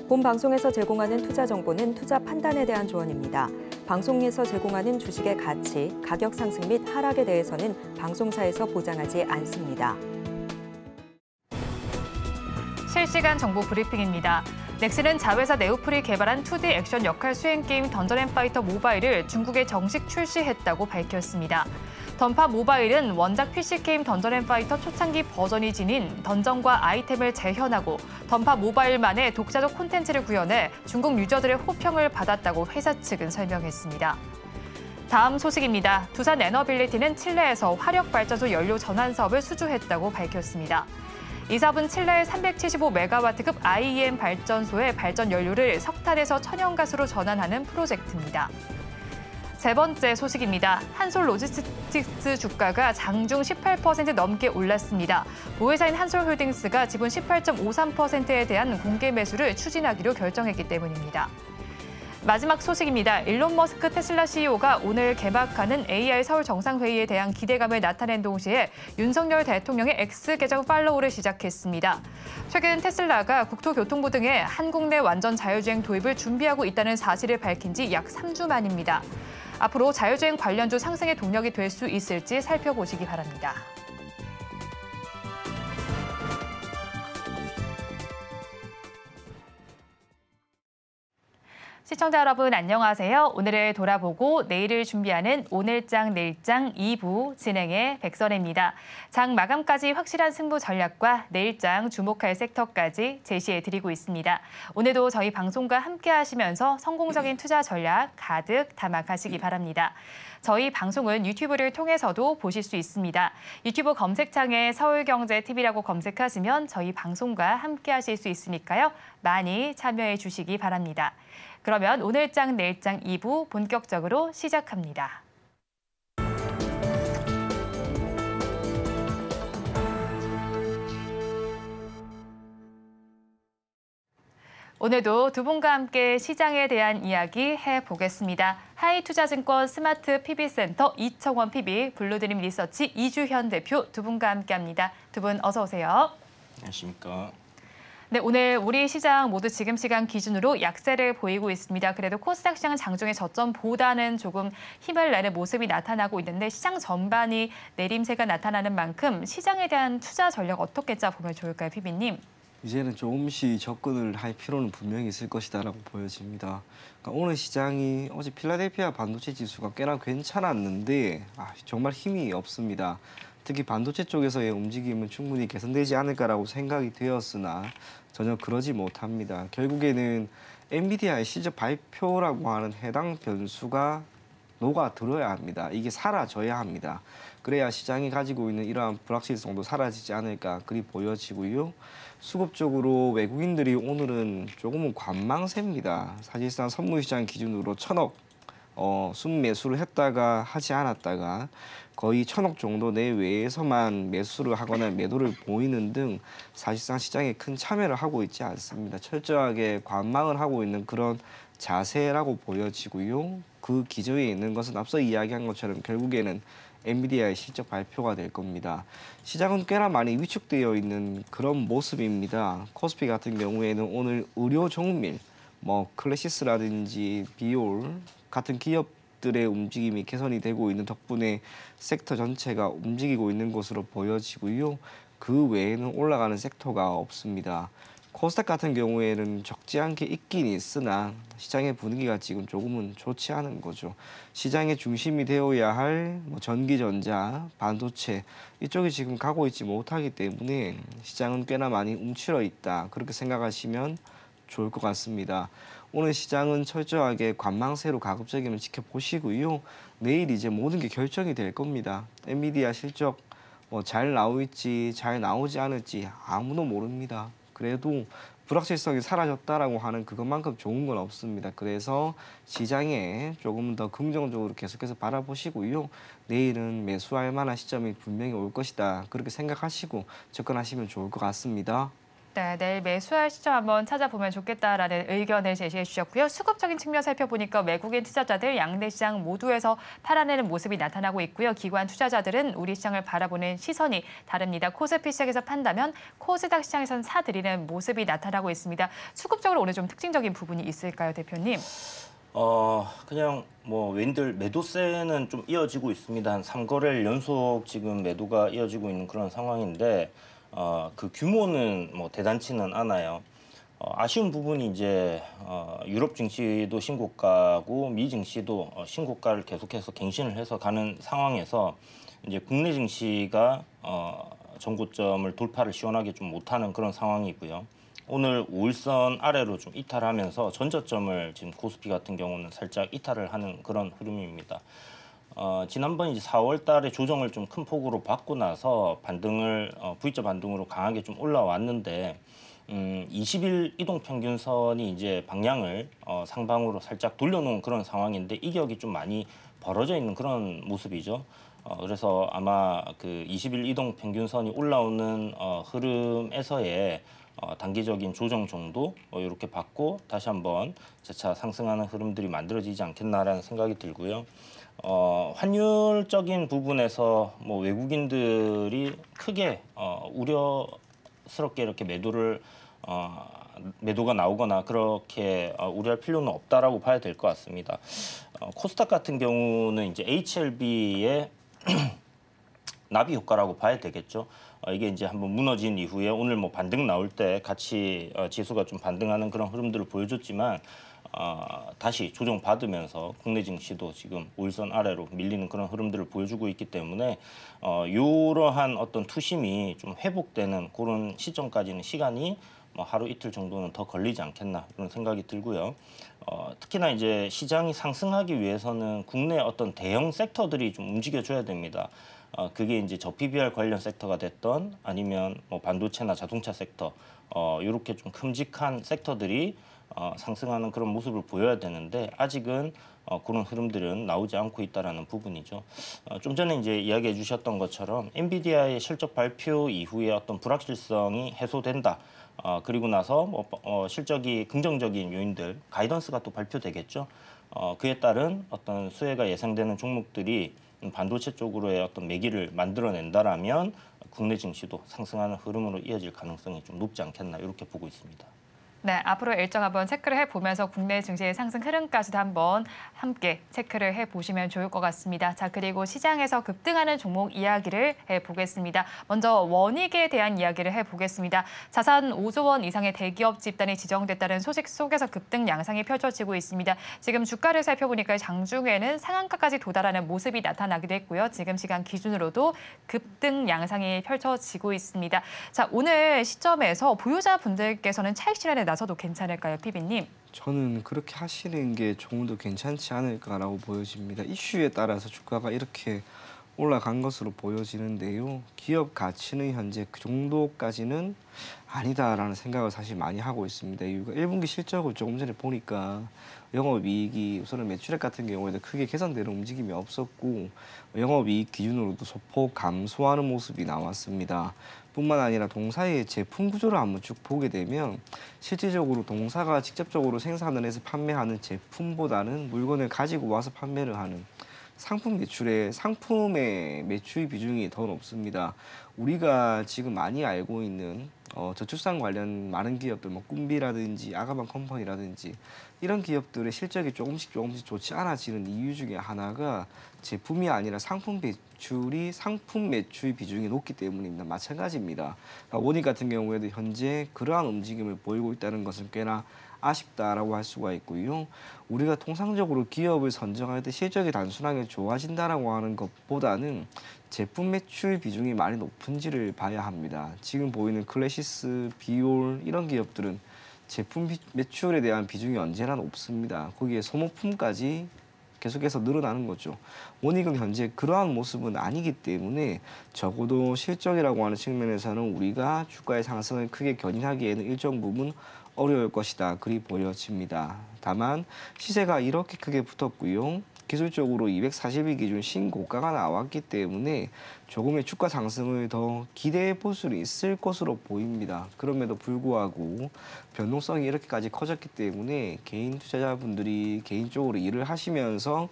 본 방송에서 제공하는 투자 정보는 투자 판단에 대한 조언입니다. 방송에서 제공하는 주식의 가치, 가격 상승 및 하락에 대해서는 방송사에서 보장하지 않습니다. 실시간 정보 브리핑입니다. 넥슨은 자회사 네오플이 개발한 2D 액션 역할 수행 게임 던전앤파이터 모바일을 중국에 정식 출시했다고 밝혔습니다. 던파 모바일은 원작 PC 게임 던전앤파이터 초창기 버전이 지닌 던전과 아이템을 재현하고 던파 모바일만의 독자적 콘텐츠를 구현해 중국 유저들의 호평을 받았다고 회사 측은 설명했습니다. 다음 소식입니다. 두산 에너빌리티는 칠레에서 화력발전소 연료 전환 사업을 수주했다고 밝혔습니다. 이 사업은 칠레의 375메가와트급 IEM 발전소의 발전 연료를 석탄에서 천연가스로 전환하는 프로젝트입니다. 세 번째 소식입니다. 한솔 로지스틱스 주가가 장중 18% 넘게 올랐습니다. 보유사인 한솔홀딩스가 지분 18.53%에 대한 공개 매수를 추진하기로 결정했기 때문입니다. 마지막 소식입니다. 일론 머스크 테슬라 CEO가 오늘 개막하는 AR 서울 정상회의에 대한 기대감을 나타낸 동시에 윤석열 대통령의 X 계정 팔로우를 시작했습니다. 최근 테슬라가 국토교통부 등의 한국 내 완전 자율주행 도입을 준비하고 있다는 사실을 밝힌 지 약 3주 만입니다. 앞으로 자율주행 관련주 상승의 동력이 될 수 있을지 살펴보시기 바랍니다. 시청자 여러분 안녕하세요. 오늘을 돌아보고 내일을 준비하는 오늘장 내일장 2부 진행의 백선혜입니다. 장 마감까지 확실한 승부 전략과 내일장 주목할 섹터까지 제시해드리고 있습니다. 오늘도 저희 방송과 함께 하시면서 성공적인 투자 전략 가득 담아가시기 바랍니다. 저희 방송은 유튜브를 통해서도 보실 수 있습니다. 유튜브 검색창에 서울경제TV라고 검색하시면 저희 방송과 함께 하실 수 있으니까요. 많이 참여해 주시기 바랍니다. 그러면 오늘장 내일장 2부 본격적으로 시작합니다. 오늘도 두 분과 함께 시장에 대한 이야기 해보겠습니다. 하이투자증권 스마트 PB센터 이청원 PB, 블루드림 리서치 이주현 대표 두 분과 함께합니다. 두 분 어서 오세요. 안녕하십니까. 네, 오늘 우리 시장 모두 지금 시간 기준으로 약세를 보이고 있습니다. 그래도 코스닥 시장은 장중에 저점보다는 조금 힘을 내는 모습이 나타나고 있는데 시장 전반이 내림세가 나타나는 만큼 시장에 대한 투자 전략 어떻게 짜보면 좋을까요, PB님? 이제는 조금씩 접근을 할 필요는 분명히 있을 것이다라고 보여집니다. 그러니까 오늘 시장이 어제 필라델피아 반도체 지수가 꽤나 괜찮았는데 정말 힘이 없습니다. 특히 반도체 쪽에서의 움직임은 충분히 개선되지 않을까라고 생각이 되었으나 전혀 그러지 못합니다. 결국에는 엔비디아의 실적 발표라고 하는 해당 변수가 녹아들어야 합니다. 이게 사라져야 합니다. 그래야 시장이 가지고 있는 이러한 불확실성도 사라지지 않을까 그리 보여지고요. 수급적으로 외국인들이 오늘은 조금은 관망세입니다. 사실상 선물시장 기준으로 1,000억 순매수를 했다가 하지 않았다가 거의 1,000억 정도 내외에서만 매수를 하거나 매도를 보이는 등 사실상 시장에 큰 참여를 하고 있지 않습니다. 철저하게 관망을 하고 있는 그런 자세라고 보여지고요. 그 기저에 있는 것은 앞서 이야기한 것처럼 결국에는 엔비디아의 실적 발표가 될 겁니다. 시장은 꽤나 많이 위축되어 있는 그런 모습입니다. 코스피 같은 경우에는 오늘 의료 종밀, 클래시스라든지 비올 같은 기업들의 움직임이 개선이 되고 있는 덕분에 섹터 전체가 움직이고 있는 것으로 보여지고요. 그 외에는 올라가는 섹터가 없습니다. 코스닥 같은 경우에는 적지 않게 있긴 있으나 시장의 분위기가 지금 조금은 좋지 않은 거죠. 시장의 중심이 되어야 할 전기전자, 반도체 이쪽이 지금 가고 있지 못하기 때문에 시장은 꽤나 많이 움츠러 있다. 그렇게 생각하시면 좋을 것 같습니다. 오늘 시장은 철저하게 관망세로 가급적이면 지켜보시고요. 내일 이제 모든 게 결정이 될 겁니다. 엔비디아 실적 잘 나올지 잘 나오지 않을지 아무도 모릅니다. 그래도 불확실성이 사라졌다라고 하는 그것만큼 좋은 건 없습니다. 그래서 시장에 조금 더 긍정적으로 계속해서 바라보시고요. 내일은 매수할 만한 시점이 분명히 올 것이다. 그렇게 생각하시고 접근하시면 좋을 것 같습니다. 네, 내일 매수할 시점 한번 찾아보면 좋겠다라는 의견을 제시해 주셨고요. 수급적인 측면 살펴보니까 외국인 투자자들 양대 시장 모두에서 팔아내는 모습이 나타나고 있고요. 기관 투자자들은 우리 시장을 바라보는 시선이 다릅니다. 코스피 시장에서 판다면 코스닥 시장에서는 사들이는 모습이 나타나고 있습니다. 수급적으로 오늘 좀 특징적인 부분이 있을까요, 대표님? 그냥 뭐 웬들 매도세는 좀 이어지고 있습니다. 한 3거래일 연속 지금 매도가 이어지고 있는 그런 상황인데 그 규모는 뭐 대단치는 않아요. 아쉬운 부분이 이제 유럽 증시도 신고가고 미 증시도 신고가를 계속해서 갱신을 해서 가는 상황에서 이제 국내 증시가 전고점을 돌파를 시원하게 좀 못하는 그런 상황이고요. 오늘 5일선 아래로 좀 이탈하면서 전저점을 지금 코스피 같은 경우는 살짝 이탈을 하는 그런 흐름입니다. 지난번 이제 4월 달에 조정을 좀 큰 폭으로 받고 나서 반등을 V자 반등으로 강하게 좀 올라왔는데 20일 이동 평균선이 이제 방향을 상방으로 살짝 돌려놓은 그런 상황인데 이격이 좀 많이 벌어져 있는 그런 모습이죠. 그래서 아마 그 20일 이동 평균선이 올라오는 흐름에서의 단기적인 조정 정도 이렇게 받고 다시 한번 재차 상승하는 흐름들이 만들어지지 않겠나라는 생각이 들고요. 환율적인 부분에서 뭐 외국인들이 크게 우려스럽게 이렇게 매도가 나오거나 그렇게 우려할 필요는 없다라고 봐야 될 것 같습니다. 코스닥 같은 경우는 이제 HLB의 나비 효과라고 봐야 되겠죠. 이게 이제 한번 무너진 이후에 오늘 뭐 반등 나올 때 같이 지수가 좀 반등하는 그런 흐름들을 보여줬지만 다시 조정받으면서 국내 증시도 지금 5일선 아래로 밀리는 그런 흐름들을 보여주고 있기 때문에 이러한 어떤 투심이 좀 회복되는 그런 시점까지는 시간이 뭐 하루 이틀 정도는 더 걸리지 않겠나 이런 생각이 들고요. 특히나 이제 시장이 상승하기 위해서는 국내 어떤 대형 섹터들이 좀 움직여줘야 됩니다. 그게 이제 저PBR 관련 섹터가 됐던 아니면 뭐 반도체나 자동차 섹터 이렇게 좀 큼직한 섹터들이 상승하는 그런 모습을 보여야 되는데 아직은 그런 흐름들은 나오지 않고 있다라는 부분이죠. 좀 전에 이제 이야기해 주셨던 것처럼 엔비디아의 실적 발표 이후에 어떤 불확실성이 해소된다. 그리고 나서 뭐 실적이 긍정적인 요인들, 가이던스가 또 발표되겠죠. 그에 따른 어떤 수혜가 예상되는 종목들이 반도체 쪽으로의 어떤 매기를 만들어낸다라면 국내 증시도 상승하는 흐름으로 이어질 가능성이 좀 높지 않겠나 이렇게 보고 있습니다. 네, 앞으로 일정 한번 체크를 해보면서 국내 증시의 상승 흐름까지도 한번 함께 체크를 해보시면 좋을 것 같습니다. 자, 그리고 시장에서 급등하는 종목 이야기를 해보겠습니다. 먼저 원익에 대한 이야기를 해보겠습니다. 자산 5조 원 이상의 대기업 집단이 지정됐다는 소식 속에서 급등 양상이 펼쳐지고 있습니다. 지금 주가를 살펴보니까 장중에는 상한가까지 도달하는 모습이 나타나기도 했고요. 지금 시간 기준으로도 급등 양상이 펼쳐지고 있습니다. 자, 오늘 시점에서 보유자분들께서는 차익 실현에 나서도 괜찮을까요, 피비님? 저는 그렇게 하시는 게 조금 더 괜찮지 않을까라고 보여집니다. 이슈에 따라서 주가가 이렇게 올라간 것으로 보여지는데요. 기업 가치는 현재 그 정도까지는 아니다라는 생각을 사실 많이 하고 있습니다. 이유가 1분기 실적을 조금 전에 보니까 영업이익이 우선은 매출액 같은 경우에도 크게 개선되는 움직임이 없었고 영업이익 기준으로도 소폭 감소하는 모습이 나왔습니다. 뿐만 아니라 동사의 제품 구조를 한번 쭉 보게 되면 실질적으로 동사가 직접적으로 생산을 해서 판매하는 제품보다는 물건을 가지고 와서 판매를 하는 상품의 매출 비중이 더 높습니다. 우리가 지금 많이 알고 있는 저출산 관련 많은 기업들, 뭐 꿈비라든지 아가방 컴퍼니라든지 이런 기업들의 실적이 조금씩 좋지 않아지는 이유 중에 하나가 제품이 아니라 상품 매출 비중이 높기 때문입니다. 마찬가지입니다. 그러니까 원익 같은 경우에도 현재 그러한 움직임을 보이고 있다는 것은 꽤나 아쉽다라고 할 수가 있고요. 우리가 통상적으로 기업을 선정할 때 실적이 단순하게 좋아진다라고 하는 것보다는 제품 매출 비중이 많이 높은지를 봐야 합니다. 지금 보이는 클래시스, 비올 이런 기업들은 제품 매출에 대한 비중이 언제나 높습니다. 거기에 소모품까지 계속해서 늘어나는 거죠. 원익은 현재 그러한 모습은 아니기 때문에 적어도 실적이라고 하는 측면에서는 우리가 주가의 상승을 크게 견인하기에는 일정 부분 어려울 것이다. 그리 보여집니다. 다만 시세가 이렇게 크게 붙었고요. 기술적으로 240일 기준 신고가가 나왔기 때문에 조금의 주가 상승을 더 기대해 볼 수 있을 것으로 보입니다. 그럼에도 불구하고 변동성이 이렇게까지 커졌기 때문에 개인 투자자분들이 개인적으로 일을 하시면서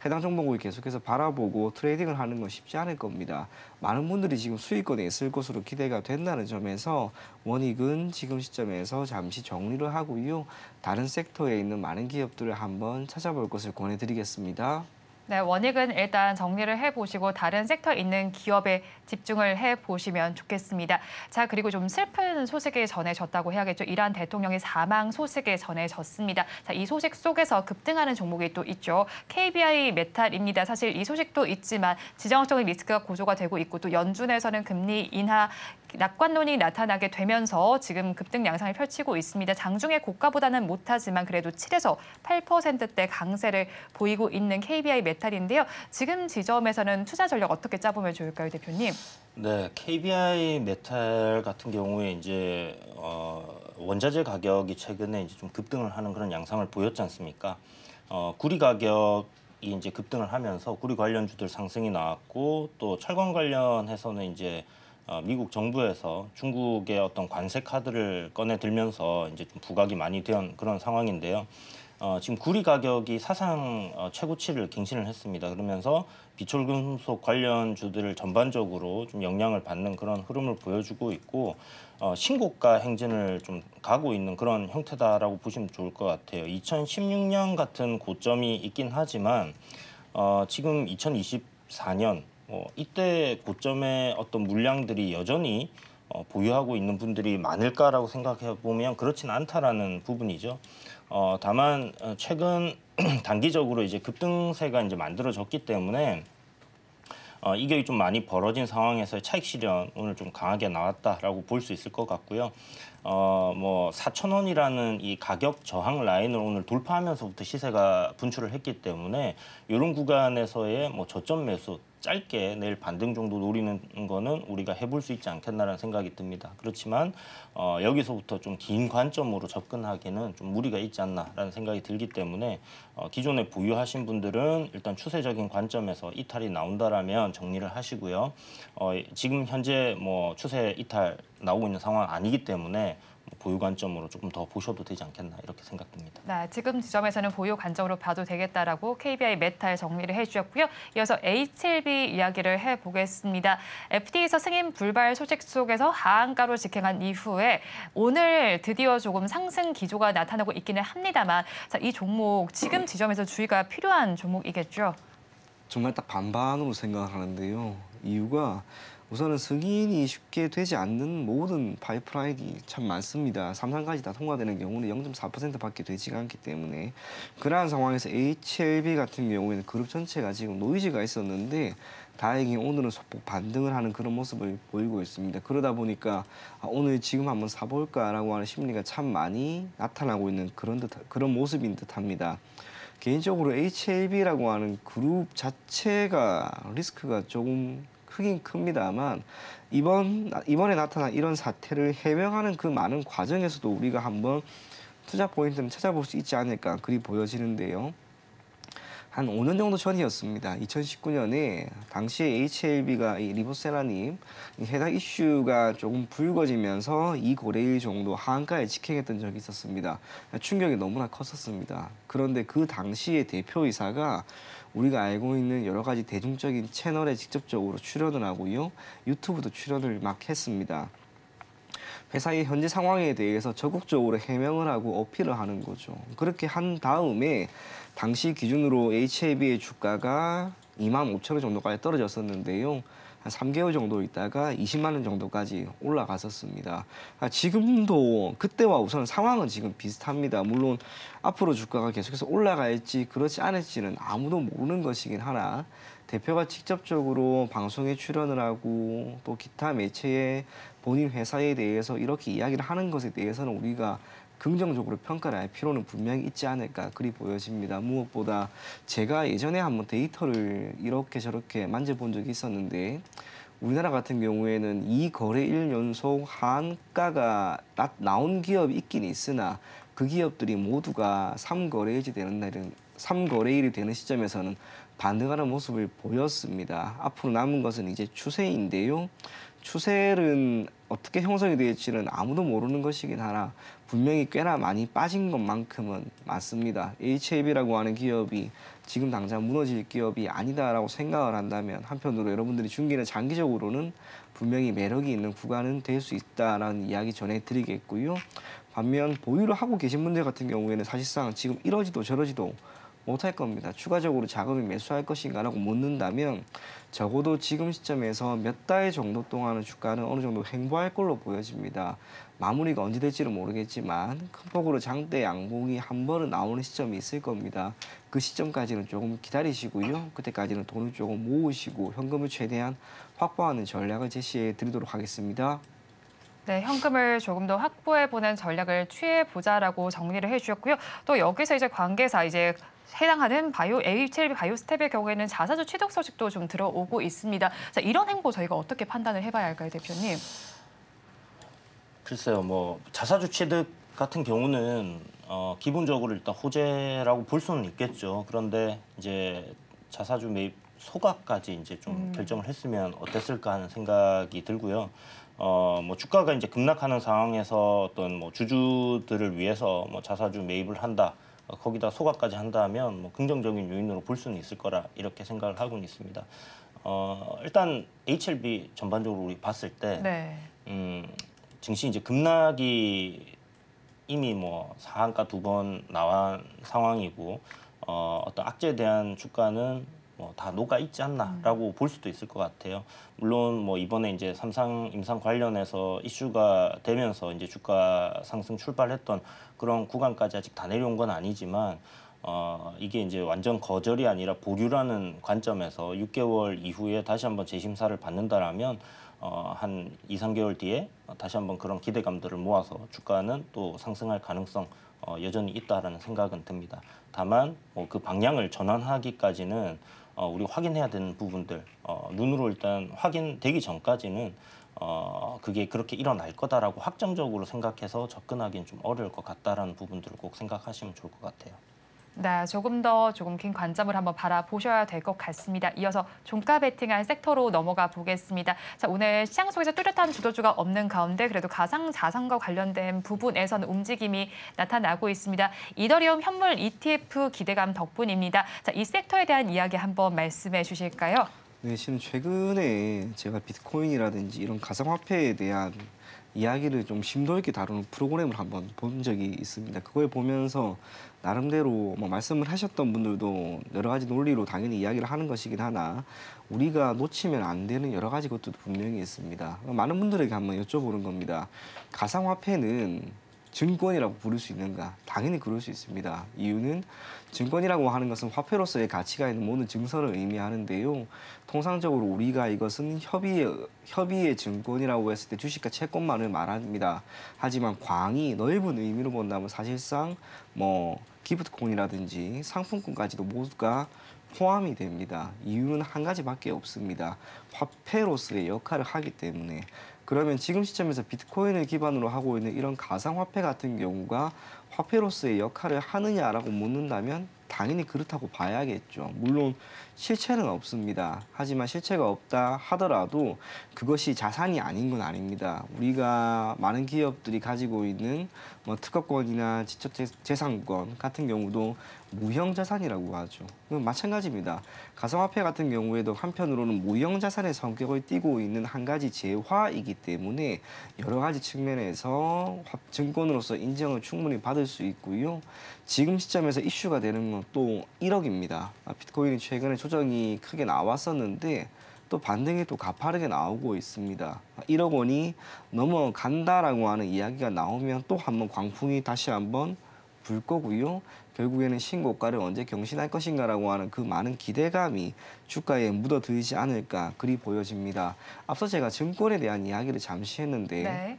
해당 종목을 계속해서 바라보고 트레이딩을 하는 건 쉽지 않을 겁니다. 많은 분들이 지금 수익권에 있을 것으로 기대가 된다는 점에서 원익은 지금 시점에서 잠시 정리를 하고요. 다른 섹터에 있는 많은 기업들을 한번 찾아볼 것을 권해드리겠습니다. 네, 원익은 일단 정리를 해보시고 다른 섹터에 있는 기업에 집중을 해보시면 좋겠습니다. 자, 그리고 좀 슬픈 소식이 전해졌다고 해야겠죠. 이란 대통령의 사망 소식이 전해졌습니다. 자, 이 소식 속에서 급등하는 종목이 또 있죠. KBI 메탈입니다. 사실 이 소식도 있지만 지정학적인 리스크가 고조가 되고 있고 또 연준에서는 금리 인하 낙관론이 나타나게 되면서 지금 급등 양상을 펼치고 있습니다. 장중에 고가보다는 못하지만 그래도 7에서 8%대 강세를 보이고 있는 KBI 메탈인데요. 지금 지점에서는 투자 전략 어떻게 짜보면 좋을까요, 대표님? 네, KBI 메탈 같은 경우에 이제 원자재 가격이 최근에 이제 좀 급등을 하는 그런 양상을 보였지 않습니까? 구리 가격이 이제 급등을 하면서 구리 관련주들 상승이 나왔고 또 철강 관련해서는 이제 미국 정부에서 중국의 어떤 관세 카드를 꺼내 들면서 이제 좀 부각이 많이 된 그런 상황인데요. 지금 구리 가격이 사상 최고치를 갱신을 했습니다. 그러면서 비철금속 관련주들을 전반적으로 좀 영향을 받는 그런 흐름을 보여주고 있고 신고가 행진을 좀 가고 있는 그런 형태다라고 보시면 좋을 것 같아요. 2016년 같은 고점이 있긴 하지만 지금 2024년 이때 고점의 어떤 물량들이 여전히 보유하고 있는 분들이 많을까라고 생각해 보면 그렇진 않다라는 부분이죠. 다만 최근 단기적으로 이제 급등세가 이제 만들어졌기 때문에 이게 좀 많이 벌어진 상황에서 차익 실현 오늘 좀 강하게 나왔다라고 볼 수 있을 것 같고요. 뭐 4,000원이라는 이 가격 저항 라인을 오늘 돌파하면서부터 시세가 분출을 했기 때문에 이런 구간에서의 뭐 저점 매수 짧게 내일 반등 정도 노리는 거는 우리가 해볼 수 있지 않겠나라는 생각이 듭니다. 그렇지만 여기서부터 좀 긴 관점으로 접근하기는 좀 무리가 있지 않나라는 생각이 들기 때문에 기존에 보유하신 분들은 일단 추세적인 관점에서 이탈이 나온다라면 정리를 하시고요. 지금 현재 뭐 추세 이탈 나오고 있는 상황 아니기 때문에 보유 관점으로 조금 더 보셔도 되지 않겠나 이렇게 생각됩니다. 네, 지금 지점에서는 보유 관점으로 봐도 되겠다라고 KBI 메탈 정리를 해주셨고요. 이어서 HLB 이야기를 해보겠습니다. FT에서 승인 불발 소식 속에서 하한가로 직행한 이후에 오늘 드디어 조금 상승 기조가 나타나고 있기는 합니다만 자, 이 종목 지금 지점에서 주의가 필요한 종목이겠죠? 정말 딱 반반으로 생각을 하는데요. 이유가 우선은 승인이 쉽게 되지 않는 모든 파이프라인이 참 많습니다. 3상까지 다 통과되는 경우는 0.4%밖에 되지가 않기 때문에 그러한 상황에서 HLB 같은 경우에는 그룹 전체가 지금 노이즈가 있었는데 다행히 오늘은 소폭 반등을 하는 그런 모습을 보이고 있습니다. 그러다 보니까 오늘 지금 한번 사볼까라고 하는 심리가 참 많이 나타나고 있는 그런 모습인 듯합니다. 개인적으로 HLB라고 하는 그룹 자체가 리스크가 조금 크긴 큽니다만 이번에 나타난 이런 사태를 해명하는 그 많은 과정에서도 우리가 한번 투자 포인트를 찾아볼 수 있지 않을까 그리 보여지는데요. 한 5년 정도 전이었습니다. 2019년에 당시에 HLB가 리보세라님 해당 이슈가 조금 불거지면서 2거래일 정도 하한가에 직행했던 적이 있었습니다. 충격이 너무나 컸었습니다. 그런데 그 당시의 대표이사가 우리가 알고 있는 여러 가지 대중적인 채널에 직접적으로 출연을 하고요. 유튜브도 출연을 막 했습니다. 회사의 현재 상황에 대해서 적극적으로 해명을 하고 어필을 하는 거죠. 그렇게 한 다음에 당시 기준으로 HLB의 주가가 25,000원 정도까지 떨어졌었는데요. 한 3개월 정도 있다가 20만 원 정도까지 올라갔었습니다. 지금도 그때와 우선 상황은 지금 비슷합니다. 물론 앞으로 주가가 계속해서 올라갈지 그렇지 않을지는 아무도 모르는 것이긴 하나 대표가 직접적으로 방송에 출연을 하고 또 기타 매체에 본인 회사에 대해서 이렇게 이야기를 하는 것에 대해서는 우리가 긍정적으로 평가를 할 필요는 분명히 있지 않을까 그리 보여집니다. 무엇보다 제가 예전에 한번 데이터를 이렇게 저렇게 만져본 적이 있었는데 우리나라 같은 경우에는 2거래일 연속 하한가가 나온 기업이 있긴 있으나 그 기업들이 모두가 3거래일이 되는 시점에서는 반등하는 모습을 보였습니다. 앞으로 남은 것은 이제 추세인데요. 추세는 어떻게 형성이 될지는 아무도 모르는 것이긴 하나 분명히 꽤나 많이 빠진 것만큼은 맞습니다. HLB라고 하는 기업이 지금 당장 무너질 기업이 아니다라고 생각을 한다면 한편으로 여러분들이 중기나 장기적으로는 분명히 매력이 있는 구간은 될 수 있다라는 이야기 전해드리겠고요. 반면 보유를 하고 계신 분들 같은 경우에는 사실상 지금 이러지도 저러지도 못할 겁니다. 추가적으로 자금을 매수할 것인가라고 묻는다면 적어도 지금 시점에서 몇 달 정도 동안은 주가는 어느 정도 횡보할 걸로 보여집니다. 마무리가 언제 될지는 모르겠지만 큰 폭으로 장대 양봉이 한 번은 나오는 시점이 있을 겁니다. 그 시점까지는 조금 기다리시고요. 그때까지는 돈을 조금 모으시고 현금을 최대한 확보하는 전략을 제시해 드리도록 하겠습니다. 네, 현금을 조금 더 확보해보는 전략을 취해보자라고 정리를 해주셨고요. 또 여기서 이제 관계사 해당하는 HLB 바이오스텝의 경우에는 자사주 취득 소식도 좀 들어오고 있습니다. 자, 이런 행보 저희가 어떻게 판단을 해봐야 할까요, 대표님? 글쎄요, 뭐 자사주 취득 같은 경우는 기본적으로 일단 호재라고 볼 수는 있겠죠. 그런데 이제 자사주 매입 소각까지 이제 좀 결정을 했으면 어땠을까 하는 생각이 들고요. 뭐 주가가 이제 급락하는 상황에서 어떤 뭐 주주들을 위해서 뭐 자사주 매입을 한다. 거기다 소각까지 한다면 뭐 긍정적인 요인으로 볼 수는 있을 거라 이렇게 생각을 하고는 있습니다. 일단 HLB 전반적으로 우리 봤을 때 네. 증시 이제 급락이 이미 뭐 상한가 2번 나온 상황이고 어떤 악재에 대한 주가는 뭐 다 녹아 있지 않나라고 볼 수도 있을 것 같아요. 물론 뭐 이번에 이제 삼상 임상 관련해서 이슈가 되면서 이제 주가 상승 출발했던 그런 구간까지 아직 다 내려온 건 아니지만 이게 이제 완전 거절이 아니라 보류라는 관점에서 6개월 이후에 다시 한번 재심사를 받는다라면 한 2, 3개월 뒤에 다시 한번 그런 기대감들을 모아서 주가는 또 상승할 가능성 여전히 있다라는 생각은 듭니다. 다만 뭐 그 방향을 전환하기까지는 우리 확인해야 되는 부분들 눈으로 일단 확인되기 전까지는 그게 그렇게 일어날 거다라고 확정적으로 생각해서 접근하기는 좀 어려울 것 같다라는 부분들을 꼭 생각하시면 좋을 것 같아요. 네, 조금 긴 관점을 한번 바라보셔야 될 것 같습니다. 이어서 종가 베팅한 섹터로 넘어가 보겠습니다. 자, 오늘 시장 속에서 뚜렷한 주도주가 없는 가운데 그래도 가상자산과 관련된 부분에서는 움직임이 나타나고 있습니다. 이더리움 현물 ETF 기대감 덕분입니다. 자, 이 섹터에 대한 이야기 한번 말씀해 주실까요? 네, 실은 최근에 제가 비트코인이라든지 이런 가상화폐에 대한 이야기를 좀 심도 있게 다루는 프로그램을 한번 본 적이 있습니다. 그걸 보면서 나름대로 뭐 말씀을 하셨던 분들도 여러 가지 논리로 당연히 이야기를 하는 것이긴 하나 우리가 놓치면 안 되는 여러 가지 것도 분명히 있습니다. 많은 분들에게 한번 여쭤보는 겁니다. 가상화폐는 증권이라고 부를 수 있는가? 당연히 그럴 수 있습니다. 이유는 증권이라고 하는 것은 화폐로서의 가치가 있는 모든 증서를 의미하는데요. 통상적으로 우리가 이것은 협의의 증권이라고 했을 때 주식과 채권만을 말합니다. 하지만 광이 넓은 의미로 본다면 사실상 뭐 기프트콘이라든지 상품권까지도 모두가 포함이 됩니다. 이유는 한 가지밖에 없습니다. 화폐로서의 역할을 하기 때문에. 그러면 지금 시점에서 비트코인을 기반으로 하고 있는 이런 가상화폐 같은 경우가 화폐로서의 역할을 하느냐라고 묻는다면 당연히 그렇다고 봐야겠죠. 물론 실체는 없습니다. 하지만 실체가 없다 하더라도 그것이 자산이 아닌 건 아닙니다. 우리가 많은 기업들이 가지고 있는 뭐 특허권이나 지적재산권 같은 경우도 무형자산이라고 하죠. 마찬가지입니다. 가상화폐 같은 경우에도 한편으로는 무형자산의 성격을 띠고 있는 한 가지 재화이기 때문에 여러 가지 측면에서 증권으로서 인정을 충분히 받을 수 있고요. 지금 시점에서 이슈가 되는 건 또 1억입니다. 비트코인이 최근에 조정이 크게 나왔었는데 또 반등이 또 가파르게 나오고 있습니다. 1억 원이 넘어간다라고 하는 이야기가 나오면 또 한번 광풍이 다시 한번 불 거고요. 결국에는 신고가를 언제 경신할 것인가라고 하는 그 많은 기대감이 주가에 묻어들지 않을까 그리 보여집니다. 앞서 제가 증권에 대한 이야기를 잠시 했는데 네.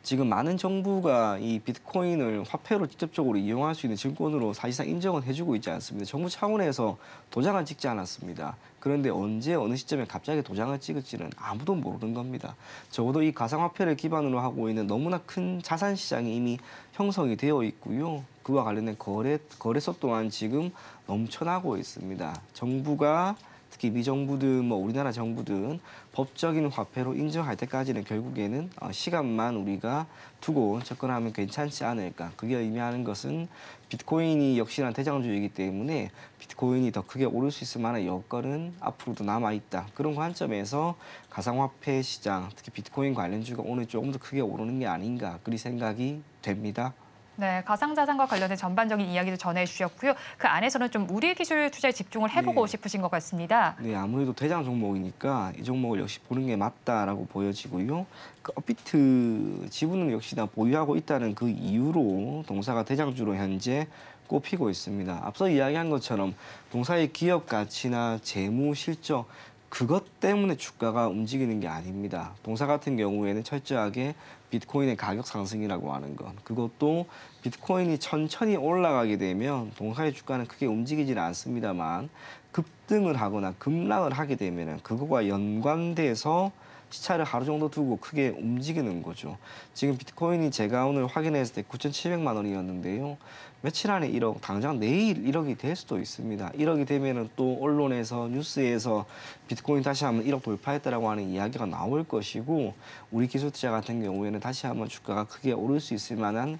지금 많은 정부가 이 비트코인을 화폐로 직접적으로 이용할 수 있는 증권으로 사실상 인정은 해주고 있지 않습니다. 정부 차원에서 도장을 찍지 않았습니다. 그런데 언제 어느 시점에 갑자기 도장을 찍을지는 아무도 모르는 겁니다. 적어도 이 가상화폐를 기반으로 하고 있는 너무나 큰 자산 시장이 이미 형성이 되어 있고요. 그와 관련된 거래소 또한 지금 넘쳐나고 있습니다. 정부가 특히 미정부든 뭐 우리나라 정부든 법적인 화폐로 인정할 때까지는 결국에는 시간만 우리가 두고 접근하면 괜찮지 않을까. 그게 의미하는 것은 비트코인이 역시나 대장주이기 때문에 비트코인이 더 크게 오를 수 있을 만한 여건은 앞으로도 남아있다. 그런 관점에서 가상화폐 시장, 특히 비트코인 관련주가 오늘 조금 더 크게 오르는 게 아닌가 그리 생각이 됩니다. 네, 가상자산과 관련된 전반적인 이야기도 전해주셨고요. 그 안에서는 좀 우리 기술 투자에 집중을 해보고 네. 싶으신 것 같습니다. 네, 아무래도 대장 종목이니까 이 종목을 역시 보는 게 맞다라고 보여지고요. 그 업비트 지분을 역시나 보유하고 있다는 그 이유로 동사가 대장주로 현재 꼽히고 있습니다. 앞서 이야기한 것처럼 동사의 기업 가치나 재무 실적 그것 때문에 주가가 움직이는 게 아닙니다. 동사 같은 경우에는 철저하게 비트코인의 가격 상승이라고 하는 것. 그것도 비트코인이 천천히 올라가게 되면 동사의 주가는 크게 움직이지는 않습니다만 급등을 하거나 급락을 하게 되면 그거와 연관돼서 시차를 하루 정도 두고 크게 움직이는 거죠. 지금 비트코인이 제가 오늘 확인했을 때 9,700만 원이었는데요. 며칠 안에 1억, 당장 내일 1억이 될 수도 있습니다. 1억이 되면은 또 언론에서 뉴스에서 비트코인 다시 한번 1억 돌파했다라고 하는 이야기가 나올 것이고 우리 기술투자 같은 경우에는 다시 한번 주가가 크게 오를 수 있을 만한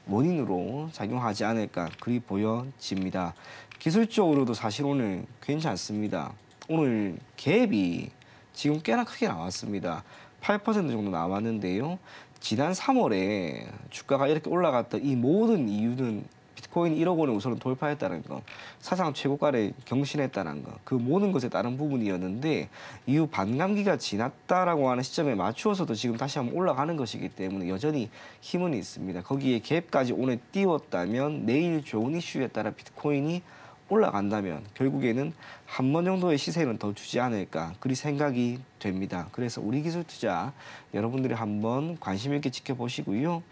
원인으로 작용하지 않을까 그리 보여집니다. 기술적으로도 사실 오늘 괜찮습니다. 오늘 갭이 지금 꽤나 크게 나왔습니다. 8% 정도 나왔는데요. 지난 3월에 주가가 이렇게 올라갔던 이 모든 이유는 비트코인이 1억 원을 우선 돌파했다는 것, 사상 최고가를 경신했다는 것, 그 모든 것에 따른 부분이었는데 이후 반감기가 지났다라고 하는 시점에 맞추어서도 지금 다시 한번 올라가는 것이기 때문에 여전히 힘은 있습니다. 거기에 갭까지 오늘 띄웠다면 내일 좋은 이슈에 따라 비트코인이 올라간다면 결국에는 한 번 정도의 시세는 더 주지 않을까 그리 생각이 됩니다. 그래서 우리 기술 투자 여러분들이 한번 관심 있게 지켜보시고요.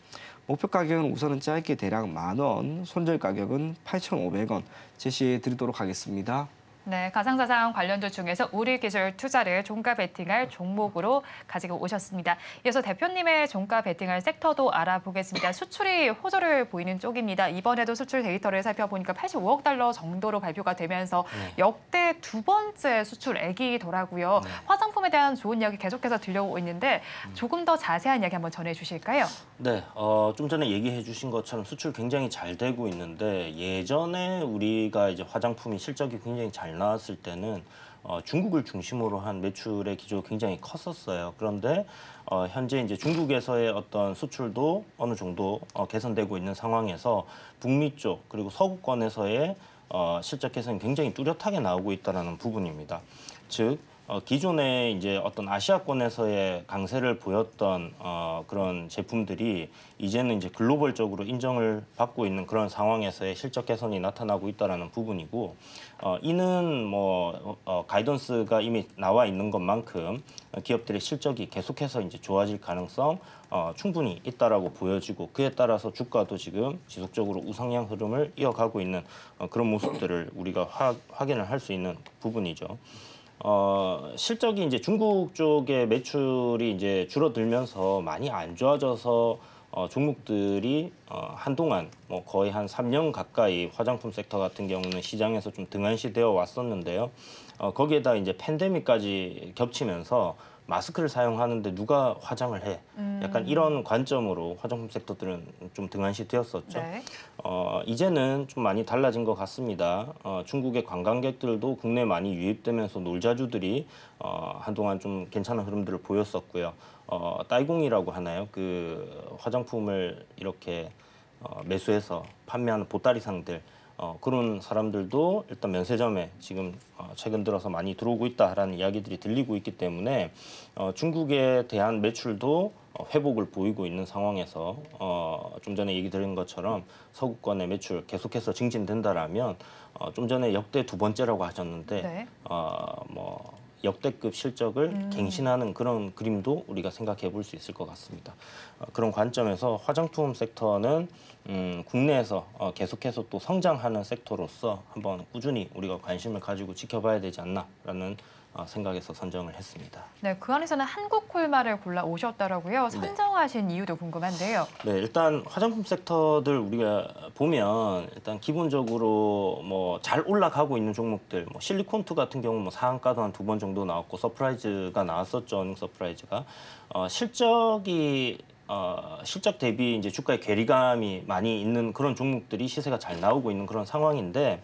목표 가격은 우선은 짧게 대략 10,000원, 손절 가격은 8,500원 제시해 드리도록 하겠습니다. 네, 가상자산 관련주 중에서 우리 기술 투자를 종가 베팅할 종목으로 가지고 오셨습니다. 이어서 대표님의 종가 베팅할 섹터도 알아보겠습니다. 수출이 호조를 보이는 쪽입니다. 이번에도 수출 데이터를 살펴보니까 85억 달러 정도로 발표가 되면서 역대 두 번째 수출액이더라고요. 화장품에 대한 좋은 이야기 계속해서 들려오고 있는데 조금 더 자세한 이야기 한번 전해주실까요? 네, 좀 전에 얘기해 주신 것처럼 수출 굉장히 잘 되고 있는데 예전에 우리가 이제 화장품이 실적이 굉장히 잘 나왔을 때는 중국을 중심으로 한 매출의 기조가 굉장히 컸었어요. 그런데 현재 이제 중국에서의 어떤 수출도 어느 정도 개선되고 있는 상황에서 북미 쪽 그리고 서구권에서의 실적 개선이 굉장히 뚜렷하게 나오고 있다는 부분입니다. 즉 기존에 이제 어떤 아시아권에서의 강세를 보였던 그런 제품들이 이제는 이제 글로벌적으로 인정을 받고 있는 그런 상황에서의 실적 개선이 나타나고 있다는 부분이고 이는 뭐 가이던스가 이미 나와 있는 것만큼 기업들의 실적이 계속해서 이제 좋아질 가능성 충분히 있다라고 보여지고 그에 따라서 주가도 지금 지속적으로 우상향 흐름을 이어가고 있는 그런 모습들을 우리가 확인을 할 수 있는 부분이죠. 실적이 이제 중국 쪽의 매출이 이제 줄어들면서 많이 안 좋아져서 종목들이 한동안 뭐 거의 한 3년 가까이 화장품 섹터 같은 경우는 시장에서 좀 등한시되어 왔었는데요. 거기에다 이제 팬데믹까지 겹치면서 마스크를 사용하는데 누가 화장을 해? 약간 이런 관점으로 화장품 섹터들은 좀 등한시되었었죠. 네. 이제는 좀 많이 달라진 것 같습니다. 중국의 관광객들도 국내에 많이 유입되면서 놀자주들이 한동안 좀 괜찮은 흐름들을 보였었고요. 따이공이라고 하나요? 그 화장품을 이렇게 매수해서 판매하는 보따리상들 그런 사람들도 일단 면세점에 지금 최근 들어서 많이 들어오고 있다라는 이야기들이 들리고 있기 때문에 중국에 대한 매출도 회복을 보이고 있는 상황에서 좀 전에 얘기 드린 것처럼 서구권의 매출 계속해서 증진된다라면 좀 전에 역대 두 번째라고 하셨는데 네. 뭐 역대급 실적을 갱신하는 그런 그림도 우리가 생각해 볼 수 있을 것 같습니다. 그런 관점에서 화장품 섹터는 국내에서 계속해서 또 성장하는 섹터로서 한번 꾸준히 우리가 관심을 가지고 지켜봐야 되지 않나라는 생각에서 선정을 했습니다. 네, 그 안에서는 한국 콜마를 골라 오셨더라고요. 선정하신 이유도 궁금한데요. 네, 일단 화장품 섹터들 우리가 보면 일단 기본적으로 뭐 잘 올라가고 있는 종목들, 뭐 실리콘투 같은 경우 뭐 상한가도 한 2번 정도 나왔고 서프라이즈가 나왔었죠, 어닝 서프라이즈가 실적 대비 이제 주가의 괴리감이 많이 있는 그런 종목들이 시세가 잘 나오고 있는 그런 상황인데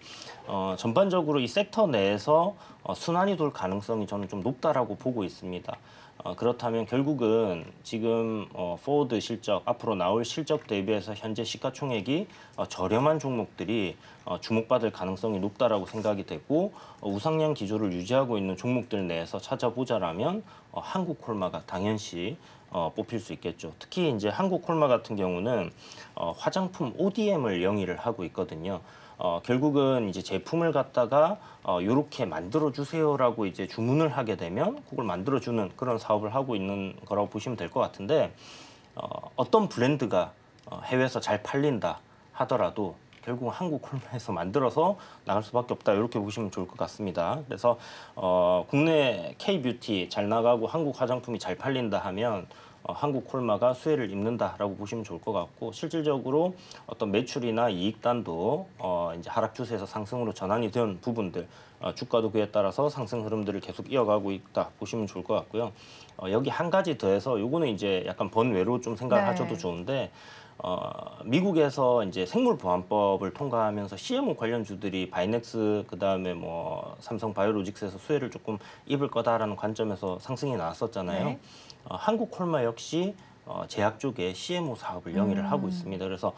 전반적으로 이 섹터 내에서 순환이 돌 가능성이 저는 좀 높다라고 보고 있습니다. 그렇다면 결국은 지금 포워드 실적, 앞으로 나올 실적 대비해서 현재 시가총액이 저렴한 종목들이 주목받을 가능성이 높다라고 생각이 되고 우상향 기조를 유지하고 있는 종목들 내에서 찾아보자라면 한국콜마가 당연시 뽑힐 수 있겠죠. 특히 이제 한국콜마 같은 경우는 화장품 ODM을 영위를 하고 있거든요. 결국은 이제 제품을 갖다가 요렇게 만들어 주세요라고 이제 주문을 하게 되면 그걸 만들어 주는 그런 사업을 하고 있는 거라고 보시면 될 것 같은데 어떤 브랜드가 해외에서 잘 팔린다 하더라도 결국 한국 콜마에서 만들어서 나갈 수밖에 없다 이렇게 보시면 좋을 것 같습니다. 그래서 국내 K-뷰티 잘 나가고 한국 화장품이 잘 팔린다 하면 한국 콜마가 수혜를 입는다라고 보시면 좋을 것 같고 실질적으로 어떤 매출이나 이익단도 이제 하락 추세에서 상승으로 전환이 된 부분들 주가도 그에 따라서 상승 흐름들을 계속 이어가고 있다 보시면 좋을 것 같고요. 여기 한 가지 더해서 요거는 이제 약간 번외로 좀 생각을 하셔도 좋은데 미국에서 이제 생물보안법을 통과하면서 CMO 관련주들이 바이넥스 그다음에 뭐 삼성 바이오로직스에서 수혜를 조금 입을 거다라는 관점에서 상승이 나왔었잖아요. 네. 한국 콜마 역시 제약 쪽에 CMO 사업을 영위를 하고 있습니다. 그래서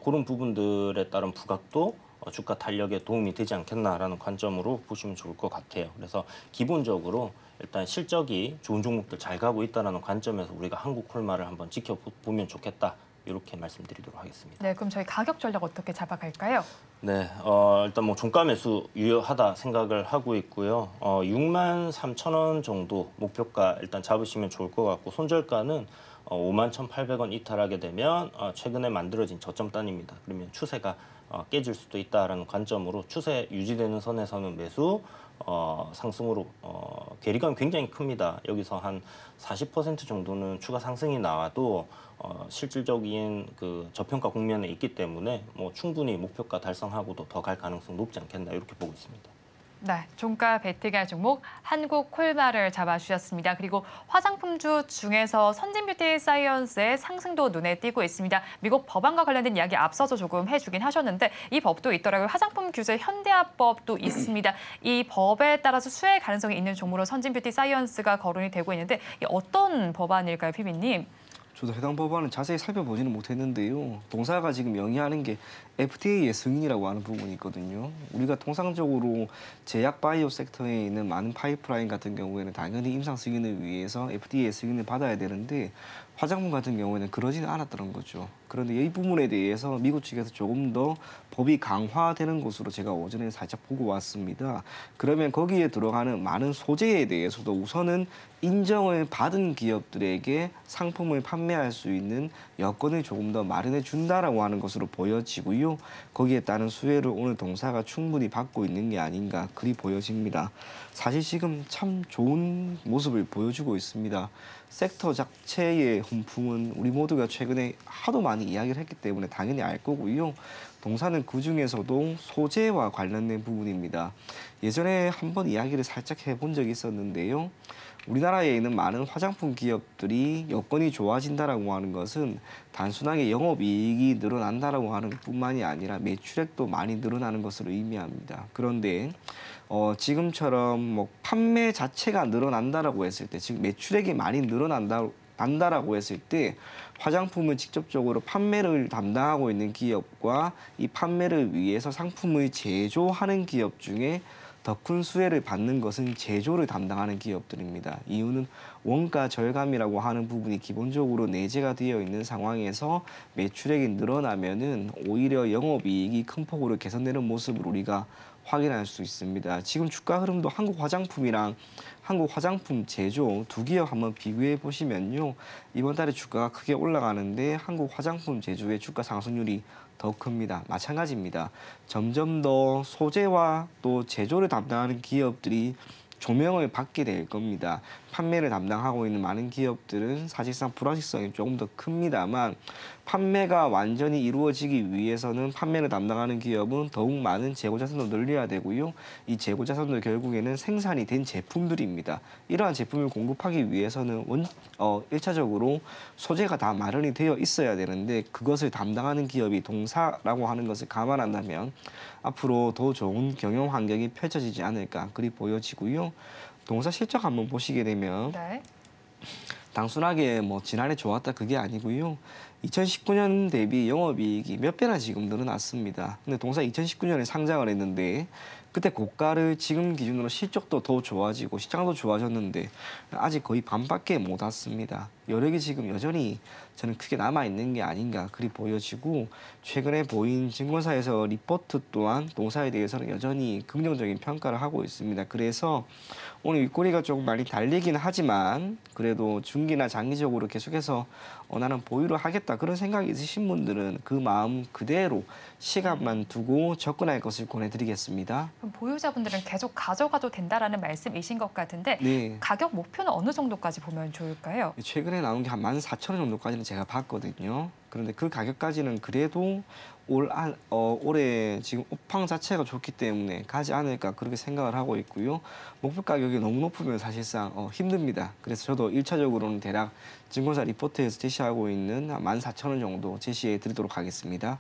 그런 부분들에 따른 부각도 주가 탄력에 도움이 되지 않겠나라는 관점으로 보시면 좋을 것 같아요. 그래서 기본적으로 일단 실적이 좋은 종목들 잘 가고 있다는 관점에서 우리가 한국 콜마를 한번 지켜보면 좋겠다. 이렇게 말씀드리도록 하겠습니다. 네, 그럼 저희 가격 전략 어떻게 잡아갈까요? 네, 일단 뭐 종가 매수 유효하다 생각을 하고 있고요. 63,000원 정도 목표가 일단 잡으시면 좋을 것 같고 손절가는 51,800원 이탈하게 되면 최근에 만들어진 저점단입니다. 그러면 추세가 깨질 수도 있다라는 관점으로 추세 유지되는 선에서는 매수, 상승으로 괴리감이 굉장히 큽니다. 여기서 한 40% 정도는 추가 상승이 나와도 실질적인 그 저평가 국면에 있기 때문에 뭐 충분히 목표가 달성하고도 더 갈 가능성 높지 않겠나 이렇게 보고 있습니다. 네, 종가 베팅할 종목 한국 콜마를 잡아주셨습니다. 그리고 화장품주 중에서 선진뷰티 사이언스의 상승도 눈에 띄고 있습니다. 미국 법안과 관련된 이야기 앞서서 조금 해주긴 하셨는데 이 법도 있더라고요. 화장품 규제 현대화법도 있습니다. 이 법에 따라서 수혜 가능성이 있는 종목으로 선진뷰티 사이언스가 거론이 되고 있는데 이 어떤 법안일까요, 피비님? 저도 해당 법안은 자세히 살펴보지는 못했는데요. 동사가 지금 영위하는 게 FDA의 승인이라고 하는 부분이 있거든요. 우리가 통상적으로 제약 바이오 섹터에 있는 많은 파이프라인 같은 경우에는 당연히 임상 승인을 위해서 FDA의 승인을 받아야 되는데 화장품 같은 경우에는 그러지는 않았던 거죠. 그런데 이 부분에 대해서 미국 측에서 조금 더 법이 강화되는 것으로 제가 오전에 살짝 보고 왔습니다. 그러면 거기에 들어가는 많은 소재에 대해서도 우선은 인정을 받은 기업들에게 상품을 판매할 수 있는 여건을 조금 더 마련해 준다라고 하는 것으로 보여지고요. 거기에 따른 수혜를 오늘 동사가 충분히 받고 있는 게 아닌가 그리 보여집니다. 사실 지금 참 좋은 모습을 보여주고 있습니다. 섹터 자체의 훈풍은 우리 모두가 최근에 하도 많이 이야기를 했기 때문에 당연히 알 거고요. 동사는 그중에서도 소재와 관련된 부분입니다. 예전에 한번 이야기를 살짝 해본 적이 있었는데요. 우리나라에 있는 많은 화장품 기업들이 여건이 좋아진다라고 하는 것은 단순하게 영업이익이 늘어난다라고 하는 뿐만이 아니라 매출액도 많이 늘어나는 것을 의미합니다. 그런데 지금처럼 뭐 판매 자체가 늘어난다라고 했을 때, 즉 매출액이 많이 난다라고 했을 때 화장품을 직접적으로 판매를 담당하고 있는 기업과 이 판매를 위해서 상품을 제조하는 기업 중에 더 큰 수혜를 받는 것은 제조를 담당하는 기업들입니다. 이유는 원가 절감이라고 하는 부분이 기본적으로 내재가 되어 있는 상황에서 매출액이 늘어나면은 오히려 영업이익이 큰 폭으로 개선되는 모습을 우리가 확인할 수 있습니다. 지금 주가 흐름도 한국 화장품이랑 한국 화장품 제조 두 기업 한번 비교해 보시면요. 이번 달에 주가가 크게 올라가는데 한국 화장품 제조의 주가 상승률이 더 큽니다. 마찬가지입니다. 점점 더 소재와 또 제조를 담당하는 기업들이 조명을 받게 될 겁니다. 판매를 담당하고 있는 많은 기업들은 사실상 불확실성이 조금 더 큽니다만 판매가 완전히 이루어지기 위해서는 판매를 담당하는 기업은 더욱 많은 재고 자산을 늘려야 되고요. 이 재고 자산도 결국에는 생산이 된 제품들입니다. 이러한 제품을 공급하기 위해서는 1차적으로 소재가 다 마련이 되어 있어야 되는데 그것을 담당하는 기업이 동사라고 하는 것을 감안한다면 앞으로 더 좋은 경영 환경이 펼쳐지지 않을까 그리 보여지고요. 동사 실적 한번 보시게 되면 네. 단순하게 뭐 지난해 좋았다 그게 아니고요. 2019년 대비 영업이익이 몇 배나 지금 늘어났습니다. 근데 동사 2019년에 상장을 했는데 그때 고가를 지금 기준으로 실적도 더 좋아지고 시장도 좋아졌는데 아직 거의 반밖에 못 왔습니다. 여력이 지금 여전히 저는 크게 남아있는 게 아닌가 그리 보여지고 최근에 보인 증권사에서 리포트 또한 동사에 대해서는 여전히 긍정적인 평가를 하고 있습니다. 그래서 오늘 윗꼬리가 조금 많이 달리긴 하지만 그래도 중기나 장기적으로 계속해서 나는 보유를 하겠다 그런 생각이 있으신 분들은 그 마음 그대로 시간만 두고 접근할 것을 권해드리겠습니다. 그럼 보유자분들은 계속 가져가도 된다라는 말씀이신 것 같은데 네. 가격 목표는 어느 정도까지 보면 좋을까요? 최근에 나온 게 한 14,000원 정도까지는 제가 봤거든요. 그런데 그 가격까지는 그래도 올해 지금 업황 자체가 좋기 때문에 가지 않을까 그렇게 생각을 하고 있고요. 목표 가격이 너무 높으면 사실상 힘듭니다. 그래서 저도 1차적으로는 대략 증권사 리포트에서 제시하고 있는 14,000원 정도 제시해 드리도록 하겠습니다.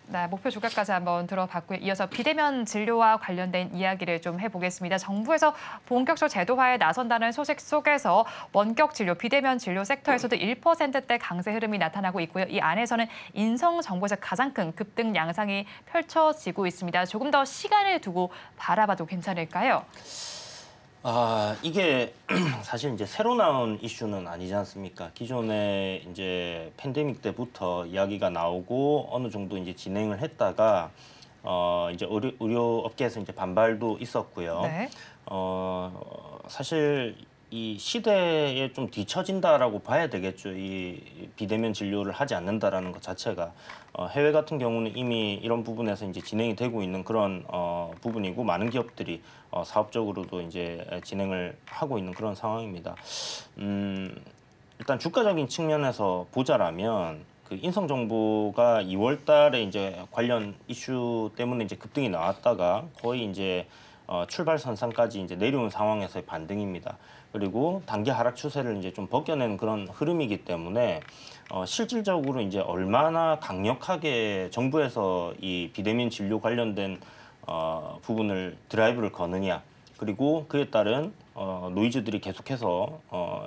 네, 목표 주가까지 한번 들어봤고요. 이어서 비대면 진료와 관련된 이야기를 좀 해보겠습니다. 정부에서 본격적 제도화에 나선다는 소식 속에서 원격 진료, 비대면 진료 섹터에서도 1%대 강세 흐름이 나타나고 있고요. 이 안에서는 인성정보에서 가장 큰 급등 양상이 펼쳐지고 있습니다. 조금 더 시간을 두고 바라봐도 괜찮을까요? 이게 사실 이제 새로 나온 이슈는 아니지 않습니까? 기존에 이제 팬데믹 때부터 이야기가 나오고 어느 정도 이제 진행을 했다가 이제 의료 업계에서 이제 반발도 있었고요. 네. 사실 이 시대에 좀 뒤처진다라고 봐야 되겠죠. 이 비대면 진료를 하지 않는다라는 것 자체가 해외 같은 경우는 이미 이런 부분에서 이제 진행이 되고 있는 그런 부분이고 많은 기업들이 사업적으로도 이제 진행을 하고 있는 그런 상황입니다. 일단 주가적인 측면에서 보자라면 그 인성정보가 2월달에 이제 관련 이슈 때문에 이제 급등이 나왔다가 거의 이제 출발선상까지 이제 내려온 상황에서의 반등입니다. 그리고 단기 하락 추세를 이제 좀 벗겨낸 그런 흐름이기 때문에 실질적으로 이제 얼마나 강력하게 정부에서 이 비대면 진료 관련된 부분을 드라이브를 거느냐 그리고 그에 따른 노이즈들이 계속해서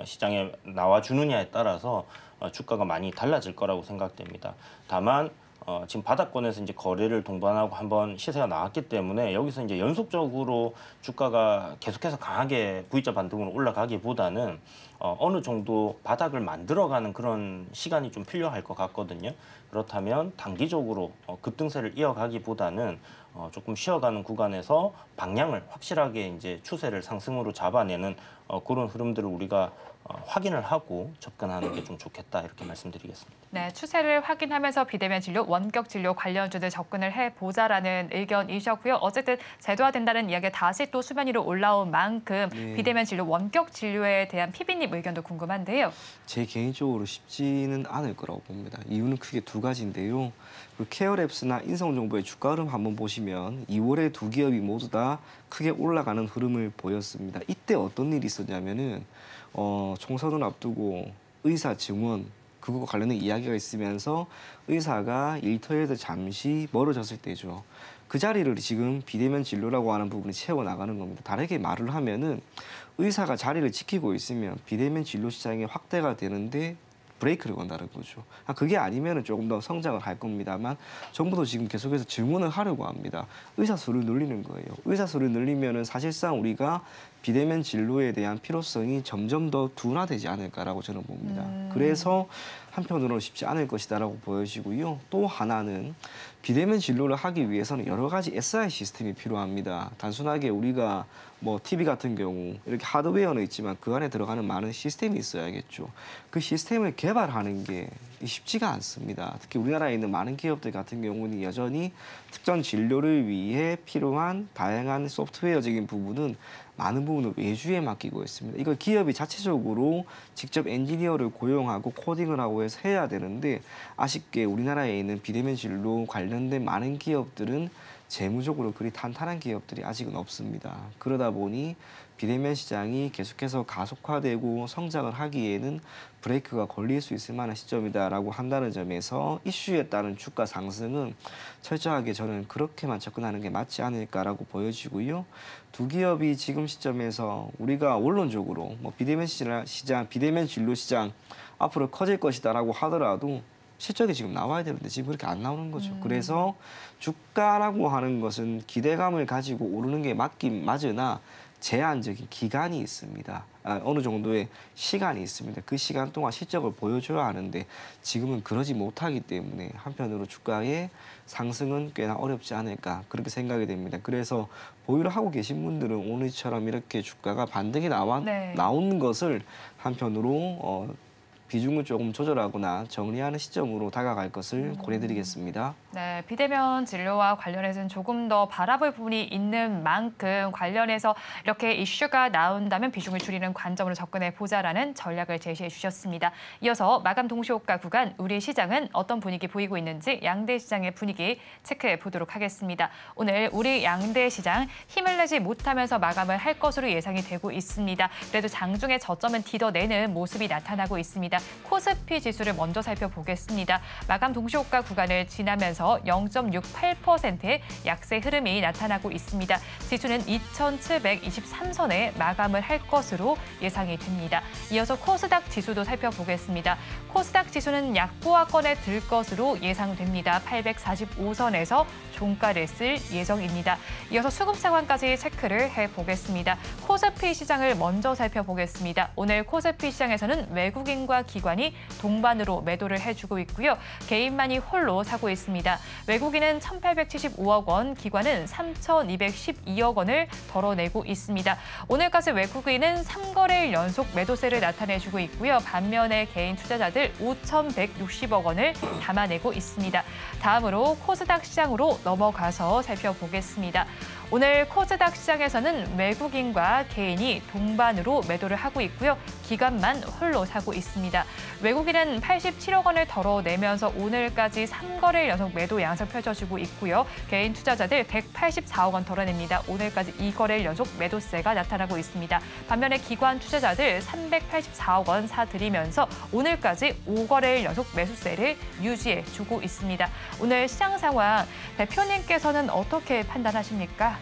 시장에 나와주느냐에 따라서 주가가 많이 달라질 거라고 생각됩니다. 다만 지금 바닥권에서 이제 거래를 동반하고 한번 시세가 나왔기 때문에 여기서 이제 연속적으로 주가가 계속해서 강하게 V자 반등으로 올라가기보다는 어느 정도 바닥을 만들어가는 그런 시간이 좀 필요할 것 같거든요. 그렇다면 단기적으로 급등세를 이어가기보다는 조금 쉬어가는 구간에서 방향을 확실하게 이제 추세를 상승으로 잡아내는 그런 흐름들을 우리가 확인을 하고 접근하는 게 좀 좋겠다 이렇게 말씀드리겠습니다. 네, 추세를 확인하면서 비대면 진료, 원격 진료 관련주들 접근을 해보자라는 의견이셨고요. 어쨌든 제도화된다는 이야기가 다시 또 수면 위로 올라온 만큼 비대면 진료, 원격 진료에 대한 PB님 의견도 궁금한데요. 제 개인적으로 쉽지는 않을 거라고 봅니다. 이유는 크게 두 가지인데요. 그 케어랩스나 인성정보의 주가 흐름 한번 보시면 2월에 두 기업이 모두 다 크게 올라가는 흐름을 보였습니다. 이때 어떤 일이 있었냐면은 총선을 앞두고 의사 증원 그거와 관련된 이야기가 있으면서 의사가 일터에서 잠시 멀어졌을 때죠. 그 자리를 지금 비대면 진료라고 하는 부분이 채워나가는 겁니다. 다르게 말을 하면은 의사가 자리를 지키고 있으면 비대면 진료 시장이 확대가 되는데 브레이크를 건다는 거죠. 그게 아니면 조금 더 성장을 할 겁니다만 정부도 지금 계속해서 증원을 하려고 합니다. 의사 수를 늘리는 거예요. 의사 수를 늘리면은 사실상 우리가 비대면 진료에 대한 필요성이 점점 더 둔화되지 않을까라고 저는 봅니다. 그래서 한편으로는 쉽지 않을 것이다라고 보여지고요. 또 하나는 비대면 진료를 하기 위해서는 여러 가지 SI 시스템이 필요합니다. 단순하게 우리가 뭐 TV 같은 경우 이렇게 하드웨어는 있지만 그 안에 들어가는 많은 시스템이 있어야겠죠. 그 시스템을 개발하는 게 쉽지가 않습니다. 특히 우리나라에 있는 많은 기업들 같은 경우는 여전히 특정 진료를 위해 필요한 다양한 소프트웨어적인 부분은 많은 부분을 외주에 맡기고 있습니다. 이걸 기업이 자체적으로 직접 엔지니어를 고용하고 코딩을 하고 해서 해야 되는데 아쉽게 우리나라에 있는 비대면 진료 관련된 많은 기업들은 재무적으로 그리 탄탄한 기업들이 아직은 없습니다. 그러다 보니 비대면 시장이 계속해서 가속화되고 성장을 하기에는 브레이크가 걸릴 수 있을 만한 시점이다라고 한다는 점에서 이슈에 따른 주가 상승은 철저하게 저는 그렇게만 접근하는 게 맞지 않을까라고 보여지고요. 두 기업이 지금 시점에서 우리가 원론적으로 뭐 비대면 시장, 비대면 진료 시장 앞으로 커질 것이다라고 하더라도 실적이 지금 나와야 되는데 지금 그렇게 안 나오는 거죠. 그래서 주가라고 하는 것은 기대감을 가지고 오르는 게 맞긴 맞으나 제한적인 기간이 있습니다. 어느 정도의 시간이 있습니다. 그 시간 동안 실적을 보여줘야 하는데 지금은 그러지 못하기 때문에 한편으로 주가의 상승은 꽤나 어렵지 않을까 그렇게 생각이 됩니다. 그래서 보유를 하고 계신 분들은 오늘처럼 이렇게 주가가 반등이 나오는 것을 한편으로 비중을 조금 조절하거나 정리하는 시점으로 다가갈 것을 권해드리겠습니다. 네, 비대면 진료와 관련해서는 조금 더 바라볼 부분이 있는 만큼 관련해서 이렇게 이슈가 나온다면 비중을 줄이는 관점으로 접근해 보자라는 전략을 제시해 주셨습니다. 이어서 마감 동시효과 구간 우리 시장은 어떤 분위기 보이고 있는지 양대 시장의 분위기 체크해 보도록 하겠습니다. 오늘 우리 양대 시장 힘을 내지 못하면서 마감을 할 것으로 예상이 되고 있습니다. 그래도 장중에 저점은 딛어내는 모습이 나타나고 있습니다. 코스피 지수를 먼저 살펴보겠습니다. 마감 동시효과 구간을 지나면서 0.68%의 약세 흐름이 나타나고 있습니다. 지수는 2,723선에 마감을 할 것으로 예상이 됩니다. 이어서 코스닥 지수도 살펴보겠습니다. 코스닥 지수는 약보합권에 들 것으로 예상됩니다. 845선에서 종가를 쓸 예정입니다. 이어서 수급 상황까지 체크를 해보겠습니다. 코스피 시장을 먼저 살펴보겠습니다. 오늘 코스피 시장에서는 외국인과 기관이 동반으로 매도를 해주고 있고요. 개인만이 홀로 사고 있습니다. 외국인은 1,875억 원, 기관은 3,212억 원을 덜어내고 있습니다. 오늘까지 외국인은 3거래일 연속 매도세를 나타내주고 있고요. 반면에 개인 투자자들 5,160억 원을 담아내고 있습니다. 다음으로 코스닥 시장으로 넘어가서 살펴보겠습니다. 오늘 코스닥 시장에서는 외국인과 개인이 동반으로 매도를 하고 있고요. 기관만 홀로 사고 있습니다. 외국인은 87억 원을 덜어내면서 오늘까지 3거래일 연속 매도 양상 펼쳐지고 있고요. 개인 투자자들 184억 원 덜어냅니다. 오늘까지 2거래일 연속 매도세가 나타나고 있습니다. 반면에 기관 투자자들 384억 원 사들이면서 오늘까지 5거래일 연속 매수세를 유지해주고 있습니다. 오늘 시장 상황 대표님께서는 어떻게 판단하십니까?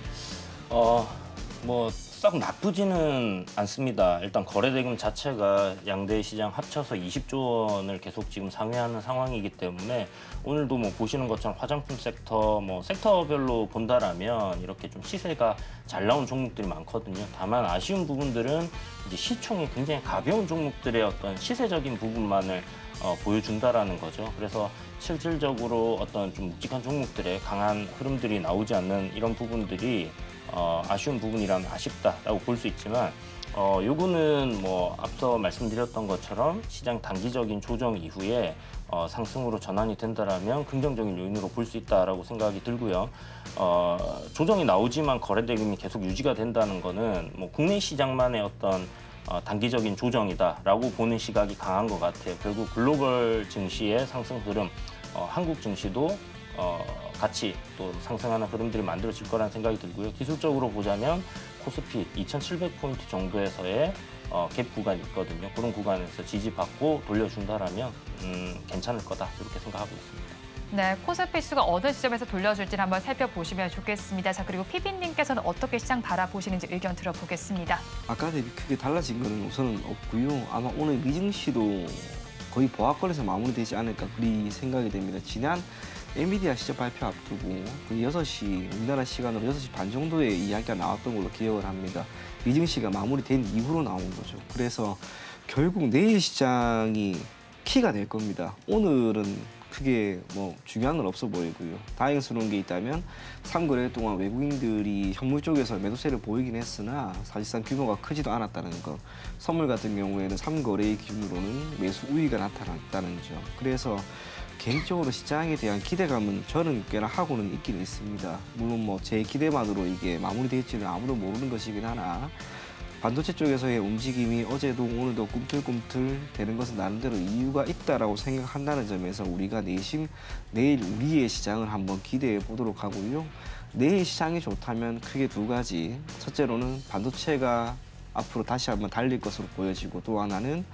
뭐 썩 나쁘지는 않습니다. 일단 거래대금 자체가 양대 시장 합쳐서 20조 원을 계속 지금 상회하는 상황이기 때문에 오늘도 뭐 보시는 것처럼 화장품 섹터, 뭐 섹터별로 본다라면 이렇게 좀 시세가 잘 나온 종목들이 많거든요. 다만 아쉬운 부분들은 이제 시총이 굉장히 가벼운 종목들의 어떤 시세적인 부분만을 보여준다라는 거죠. 그래서 실질적으로 어떤 좀 묵직한 종목들의 강한 흐름들이 나오지 않는 이런 부분들이 아쉬운 부분이라면 아쉽다라고 볼 수 있지만 요거는 뭐 앞서 말씀드렸던 것처럼 시장 단기적인 조정 이후에 상승으로 전환이 된다라면 긍정적인 요인으로 볼 수 있다라고 생각이 들고요. 조정이 나오지만 거래대금이 계속 유지가 된다는 거는 뭐 국내 시장만의 어떤 단기적인 조정이다라고 보는 시각이 강한 것 같아요. 결국 글로벌 증시의 상승 흐름, 한국 증시도 같이 또 상승하는 흐름들이 만들어질 거라는 생각이 들고요. 기술적으로 보자면 코스피 2,700포인트 정도에서의 갭 구간이 있거든요. 그런 구간에서 지지받고 돌려준다라면 괜찮을 거다 이렇게 생각하고 있습니다. 네, 코스피 지수가 어느 시점에서 돌려줄지를 한번 살펴보시면 좋겠습니다. 자, 그리고 피비님께서는 어떻게 시장 바라보시는지 의견 들어보겠습니다. 아까 대비 크게 달라진 거는 우선은 없고요. 아마 오늘 미증시도 거의 보합권에서 마무리되지 않을까 그리 생각이 됩니다. 지난 엔비디아 실적 발표 앞두고 그 6시 우리나라 시간으로 6시 반 정도에 이야기가 나왔던 걸로 기억을 합니다. 미증시가 마무리된 이후로 나온 거죠. 그래서 결국 내일 시장이 키가 될 겁니다. 오늘은 크게 뭐 중요한 건 없어 보이고요. 다행스러운 게 있다면 3거래 동안 외국인들이 현물 쪽에서 매도세를 보이긴 했으나 사실상 규모가 크지도 않았다는 것. 선물 같은 경우에는 3거래 기준으로는 매수 우위가 나타났다는 점. 그래서 개인적으로 시장에 대한 기대감은 저는 꽤나 하고는 있긴 있습니다. 물론 뭐 제 기대만으로 이게 마무리될지는 아무도 모르는 것이긴 하나 반도체 쪽에서의 움직임이 어제도 오늘도 꿈틀꿈틀 되는 것은 나름대로 이유가 있다라고 생각한다는 점에서 우리가 내일 우리의 시장을 한번 기대해 보도록 하고요. 내일 시장이 좋다면 크게 두 가지. 첫째로는 반도체가 앞으로 다시 한번 달릴 것으로 보여지고 또 하나는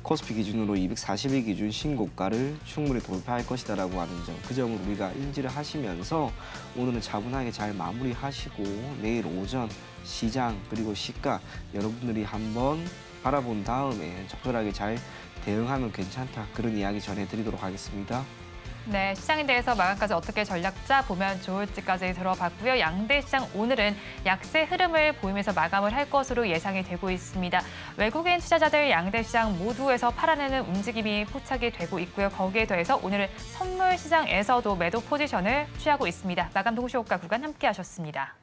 코스피 기준으로 240일 기준 신고가를 충분히 돌파할 것이다라고 하는 점. 그 점을 우리가 인지를 하시면서 오늘은 차분하게 잘 마무리하시고 내일 오전 시장 그리고 시가 여러분들이 한번 바라본 다음에 적절하게 잘 대응하면 괜찮다. 그런 이야기 전해드리도록 하겠습니다. 네, 시장에 대해서 마감까지 어떻게 전략 짜 보면 좋을지까지 들어봤고요. 양대 시장 오늘은 약세 흐름을 보이면서 마감을 할 것으로 예상이 되고 있습니다. 외국인 투자자들 양대 시장 모두에서 팔아내는 움직임이 포착이 되고 있고요. 거기에 더해서 오늘은 선물 시장에서도 매도 포지션을 취하고 있습니다. 마감 동시효과 구간 함께하셨습니다.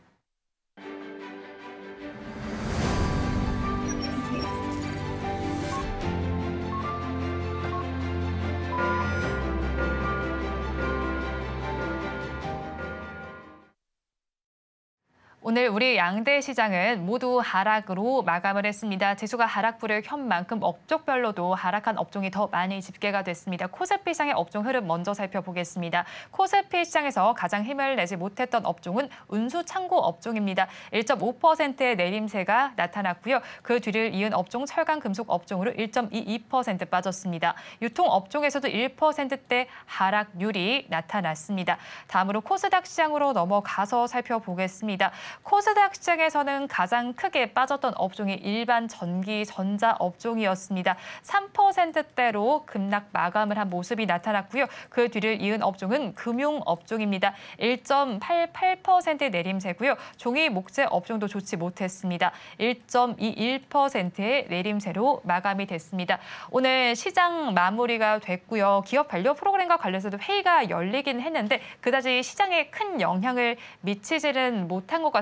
오늘 우리 양대 시장은 모두 하락으로 마감을 했습니다. 지수가 하락불을 켠 만큼 업종별로도 하락한 업종이 더 많이 집계가 됐습니다. 코스피 시장의 업종 흐름 먼저 살펴보겠습니다. 코스피 시장에서 가장 힘을 내지 못했던 업종은 운수창고 업종입니다. 1.5%의 내림세가 나타났고요. 그 뒤를 이은 업종 철강금속 업종으로 1.22% 빠졌습니다. 유통업종에서도 1%대 하락률이 나타났습니다. 다음으로 코스닥 시장으로 넘어가서 살펴보겠습니다. 코스닥 시장에서는 가장 크게 빠졌던 업종이 일반 전기 전자 업종이었습니다. 3%대로 급락 마감을 한 모습이 나타났고요. 그 뒤를 이은 업종은 금융 업종입니다. 1.88%의 내림세고요. 종이 목재 업종도 좋지 못했습니다. 1.21%의 내림세로 마감이 됐습니다. 오늘 시장 마무리가 됐고요. 기업 밸류 프로그램과 관련해서도 회의가 열리긴 했는데 그다지 시장에 큰 영향을 미치지는 못한 것 같습니다.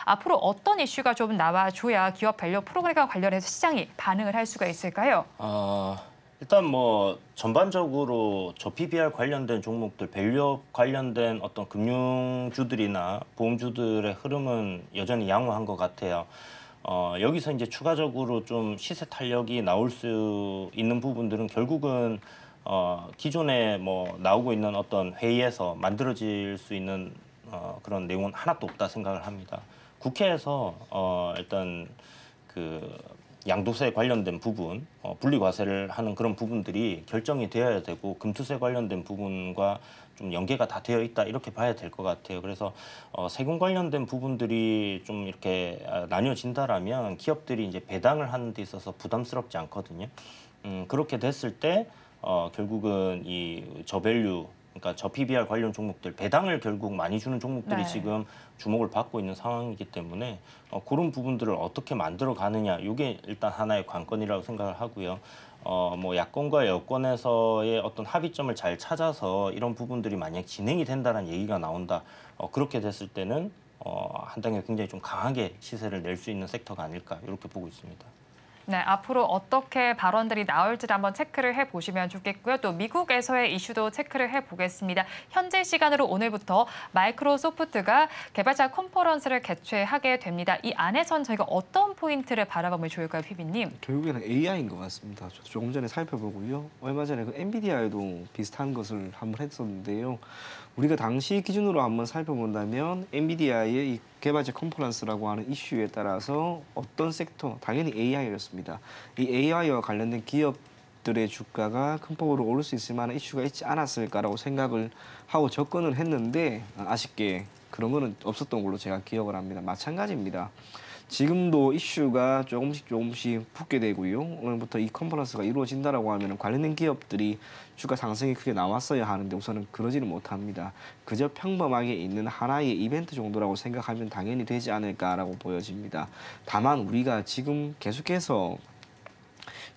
앞으로 어떤 이슈가 좀 나와줘야 기업 밸류 프로그램과 관련해서 시장이 반응을 할 수가 있을까요? 일단 뭐 전반적으로 저 PBR 관련된 종목들, 밸류업 관련된 어떤 금융주들이나 보험주들의 흐름은 여전히 양호한 것 같아요. 여기서 이제 추가적으로 좀 시세 탄력이 나올 수 있는 부분들은 결국은 기존에 뭐 나오고 있는 어떤 회의에서 만들어질 수 있는 그런 내용은 하나도 없다 생각을 합니다. 국회에서 일단 그 양도세 관련된 부분, 분리과세를 하는 그런 부분들이 결정이 되어야 되고 금투세 관련된 부분과 좀 연계가 다 되어 있다 이렇게 봐야 될 것 같아요. 그래서 세금 관련된 부분들이 좀 이렇게 나뉘어진다라면 기업들이 이제 배당을 하는 데 있어서 부담스럽지 않거든요. 그렇게 됐을 때 결국은 이 저밸류 그러니까 저 PBR 관련 종목들 배당을 결국 많이 주는 종목들이 네. 지금 주목을 받고 있는 상황이기 때문에 그런 부분들을 어떻게 만들어 가느냐 이게 일단 하나의 관건이라고 생각을 하고요. 뭐 야권과 여권에서의 어떤 합의점을 잘 찾아서 이런 부분들이 만약 진행이 된다는 얘기가 나온다. 그렇게 됐을 때는 한 단계 굉장히 좀 강하게 시세를 낼 수 있는 섹터가 아닐까 이렇게 보고 있습니다. 네, 앞으로 어떻게 발언들이 나올지를 한번 체크를 해보시면 좋겠고요. 또 미국에서의 이슈도 체크를 해보겠습니다. 현재 시간으로 오늘부터 마이크로소프트가 개발자 컨퍼런스를 개최하게 됩니다. 이 안에선 저희가 어떤 포인트를 바라보면 좋을까요, PB님? 결국에는 AI인 것 같습니다. 저도 조금 전에 살펴보고요. 얼마 전에 그 엔비디아에도 비슷한 것을 한번 했었는데요. 우리가 당시 기준으로 한번 살펴본다면 엔비디아의 이 개발자 컨퍼런스라고 하는 이슈에 따라서 어떤 섹터, 당연히 AI였습니다. 이 AI와 관련된 기업들의 주가가 큰 폭으로 오를 수 있을 만한 이슈가 있지 않았을까라고 생각을 하고 접근을 했는데 아쉽게 그런 거는 없었던 걸로 제가 기억을 합니다. 마찬가지입니다. 지금도 이슈가 조금씩 붙게 되고요. 오늘부터 이 컨퍼런스가 이루어진다라고 하면 관련된 기업들이 주가 상승이 크게 나왔어야 하는데 우선은 그러지는 못합니다. 그저 평범하게 있는 하나의 이벤트 정도라고 생각하면 당연히 되지 않을까라고 보여집니다. 다만 우리가 지금 계속해서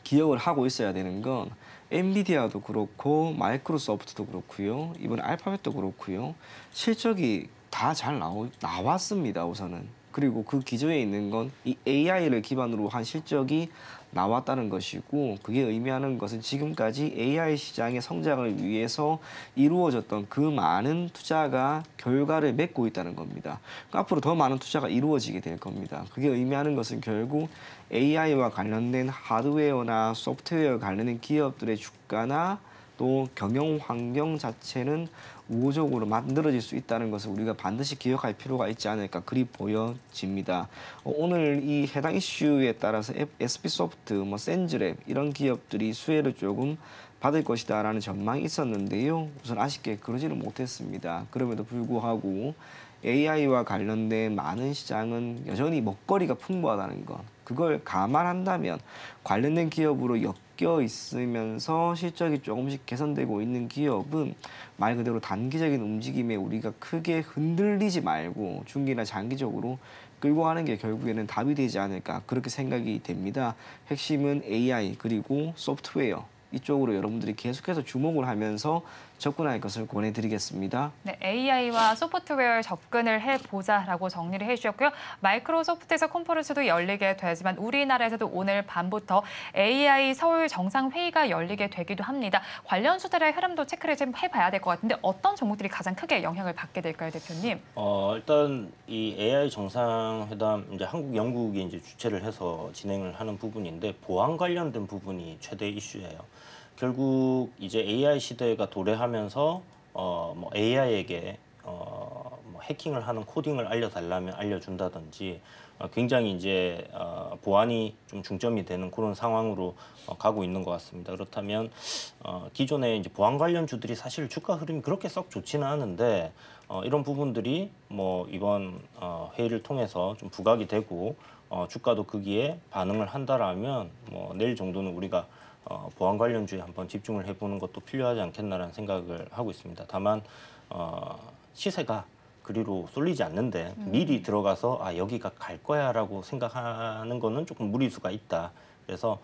기억을 하고 있어야 되는 건 엔비디아도 그렇고 마이크로소프트도 그렇고요. 이번 알파벳도 그렇고요. 실적이 다 잘 나왔습니다. 우선은. 그리고 그 기저에 있는 건 이 AI를 기반으로 한 실적이 나왔다는 것이고 그게 의미하는 것은 지금까지 AI 시장의 성장을 위해서 이루어졌던 그 많은 투자가 결과를 맺고 있다는 겁니다. 그러니까 앞으로 더 많은 투자가 이루어지게 될 겁니다. 그게 의미하는 것은 결국 AI와 관련된 하드웨어나 소프트웨어 관련된 기업들의 주가나 또 경영 환경 자체는 우호적으로 만들어질 수 있다는 것을 우리가 반드시 기억할 필요가 있지 않을까 그리 보여집니다. 오늘 이 해당 이슈에 따라서 SP소프트, 센즈랩 이런 기업들이 수혜를 조금 받을 것이다라는 전망이 있었는데요. 우선 아쉽게 그러지는 못했습니다. 그럼에도 불구하고 AI와 관련된 많은 시장은 여전히 먹거리가 풍부하다는 것. 그걸 감안한다면 관련된 기업으로 엮여 있으면서 실적이 조금씩 개선되고 있는 기업은 말 그대로 단기적인 움직임에 우리가 크게 흔들리지 말고 중기나 장기적으로 끌고 가는 게 결국에는 답이 되지 않을까 그렇게 생각이 됩니다. 핵심은 AI 그리고 소프트웨어 이쪽으로 여러분들이 계속해서 주목을 하면서 접근할 것을 권해드리겠습니다. 네, AI와 소프트웨어에 접근을 해보자라고 정리를 해주셨고요. 마이크로소프트에서 컨퍼런스도 열리게 되지만 우리나라에서도 오늘 밤부터 AI 서울 정상회의가 열리게 되기도 합니다. 관련 수들의 흐름도 체크를 좀 해봐야 될 것 같은데 어떤 종목들이 가장 크게 영향을 받게 될까요, 대표님? 일단 이 AI 정상회담 이제 한국, 영국이 이제 주최를 해서 진행을 하는 부분인데 보안 관련된 부분이 최대 이슈예요. 결국 이제 AI 시대가 도래하면서 AI에게 해킹을 하는 코딩을 알려달라면 알려준다든지 굉장히 이제 보안이 좀 중점이 되는 그런 상황으로 가고 있는 것 같습니다. 그렇다면 기존에 이제 보안 관련주들이 사실 주가 흐름이 그렇게 썩 좋지는 않은데 이런 부분들이 이번 회의를 통해서 좀 부각이 되고 주가도 거기에 반응을 한다라면 내일 정도는 우리가 보안 관련주에 한번 집중을 해보는 것도 필요하지 않겠나라는 생각을 하고 있습니다. 다만 시세가 그리로 쏠리지 않는데 미리 들어가서 여기가 갈 거야라고 생각하는 거는 조금 무리수가 있다. 그래서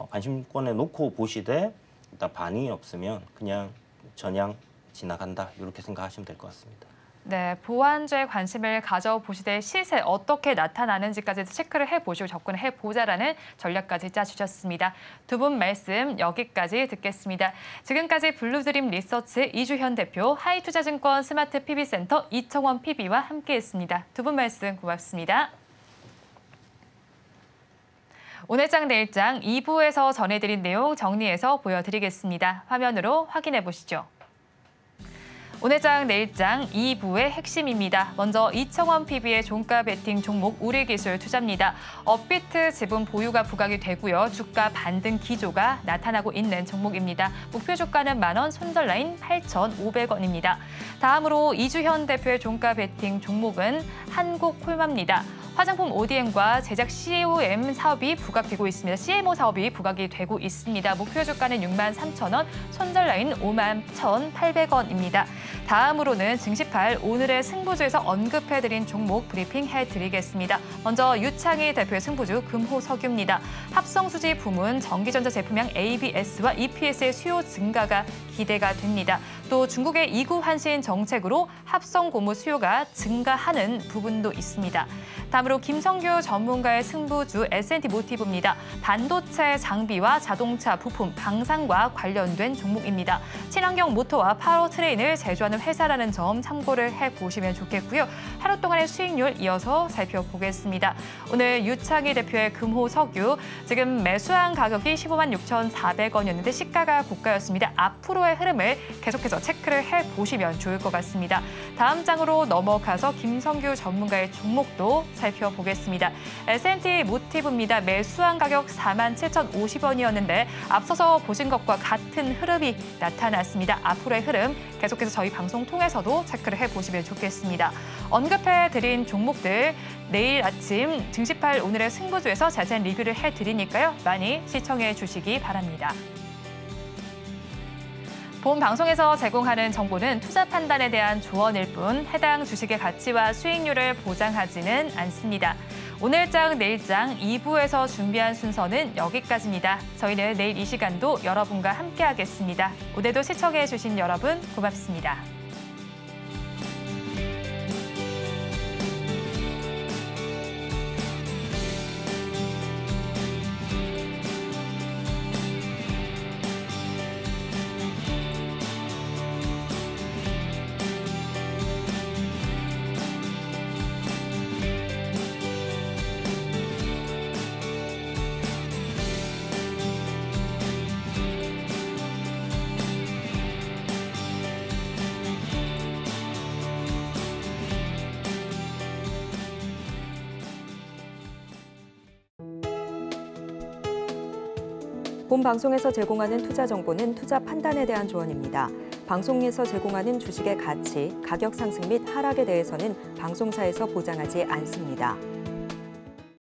관심권에 놓고 보시되 일단 반응이 없으면 그냥 전향 지나간다 이렇게 생각하시면 될 것 같습니다. 네, 보안주에 관심을 가져보시되 시세 어떻게 나타나는지까지 체크를 해보시고 접근을 해보자라는 전략까지 짜주셨습니다. 두 분 말씀 여기까지 듣겠습니다. 지금까지 블루드림 리서치 이주현 대표, 하이투자증권 스마트 PB센터 이청원 PB와 함께했습니다. 두 분 말씀 고맙습니다. 오늘장 내일장 2부에서 전해드린 내용 정리해서 보여드리겠습니다. 화면으로 확인해 보시죠. 오늘장 내일장 2부의 핵심입니다. 먼저 이청원 PB의 종가 베팅 종목 우리기술 투자입니다. 업비트 지분 보유가 부각이 되고요. 주가 반등 기조가 나타나고 있는 종목입니다. 목표 주가는 만원, 손절라인 8,500원입니다. 다음으로 이주현 대표의 종가 베팅 종목은 한국콜마입니다. 화장품 ODM과 제작 COM 사업이 부각되고 있습니다. CMO 사업이 부각이 되고 있습니다. 목표 주가는 63,000원, 손절 라인 51,800원입니다. 다음으로는 증시팔 오늘의 승부주에서 언급해드린 종목 브리핑해드리겠습니다. 먼저 유창희 대표의 승부주 금호석유입니다. 합성수지 부문 전기전자 제품형 ABS와 EPS의 수요 증가가 기대가 됩니다. 또 중국의 이구 한신 정책으로 합성 고무 수요가 증가하는 부분도 있습니다. 다음으로 김성규 전문가의 승부주 S&T 모티브입니다. 반도체 장비와 자동차 부품, 방산과 관련된 종목입니다. 친환경 모터와 파워트레인을 제조하는 회사라는 점 참고를 해보시면 좋겠고요. 하루 동안의 수익률 이어서 살펴보겠습니다. 오늘 유창희 대표의 금호석유, 지금 매수한 가격이 156,400원이었는데 시가가 고가였습니다. 앞으로의 흐름을 계속해서 체크를 해보시면 좋을 것 같습니다. 다음 장으로 넘어가서 김성규 전문가의 종목도 살펴보겠습니다. S&T 모티브입니다. 매수한 가격 47,050원이었는데 앞서서 보신 것과 같은 흐름이 나타났습니다. 앞으로의 흐름 계속해서 저희 방송 통해서도 체크를 해보시면 좋겠습니다. 언급해드린 종목들 내일 아침 증시팔 오늘의 승부주에서 자세한 리뷰를 해드리니까요. 많이 시청해 주시기 바랍니다. 본 방송에서 제공하는 정보는 투자 판단에 대한 조언일 뿐 해당 주식의 가치와 수익률을 보장하지는 않습니다. 오늘장 내일장 2부에서 준비한 순서는 여기까지입니다. 저희는 내일 이 시간도 여러분과 함께하겠습니다. 오늘도 시청해주신 여러분 고맙습니다. 본 방송에서 제공하는 투자 정보는 투자 판단에 대한 조언입니다. 방송에서 제공하는 주식의 가치, 가격 상승 및 하락에 대해서는 방송사에서 보장하지 않습니다.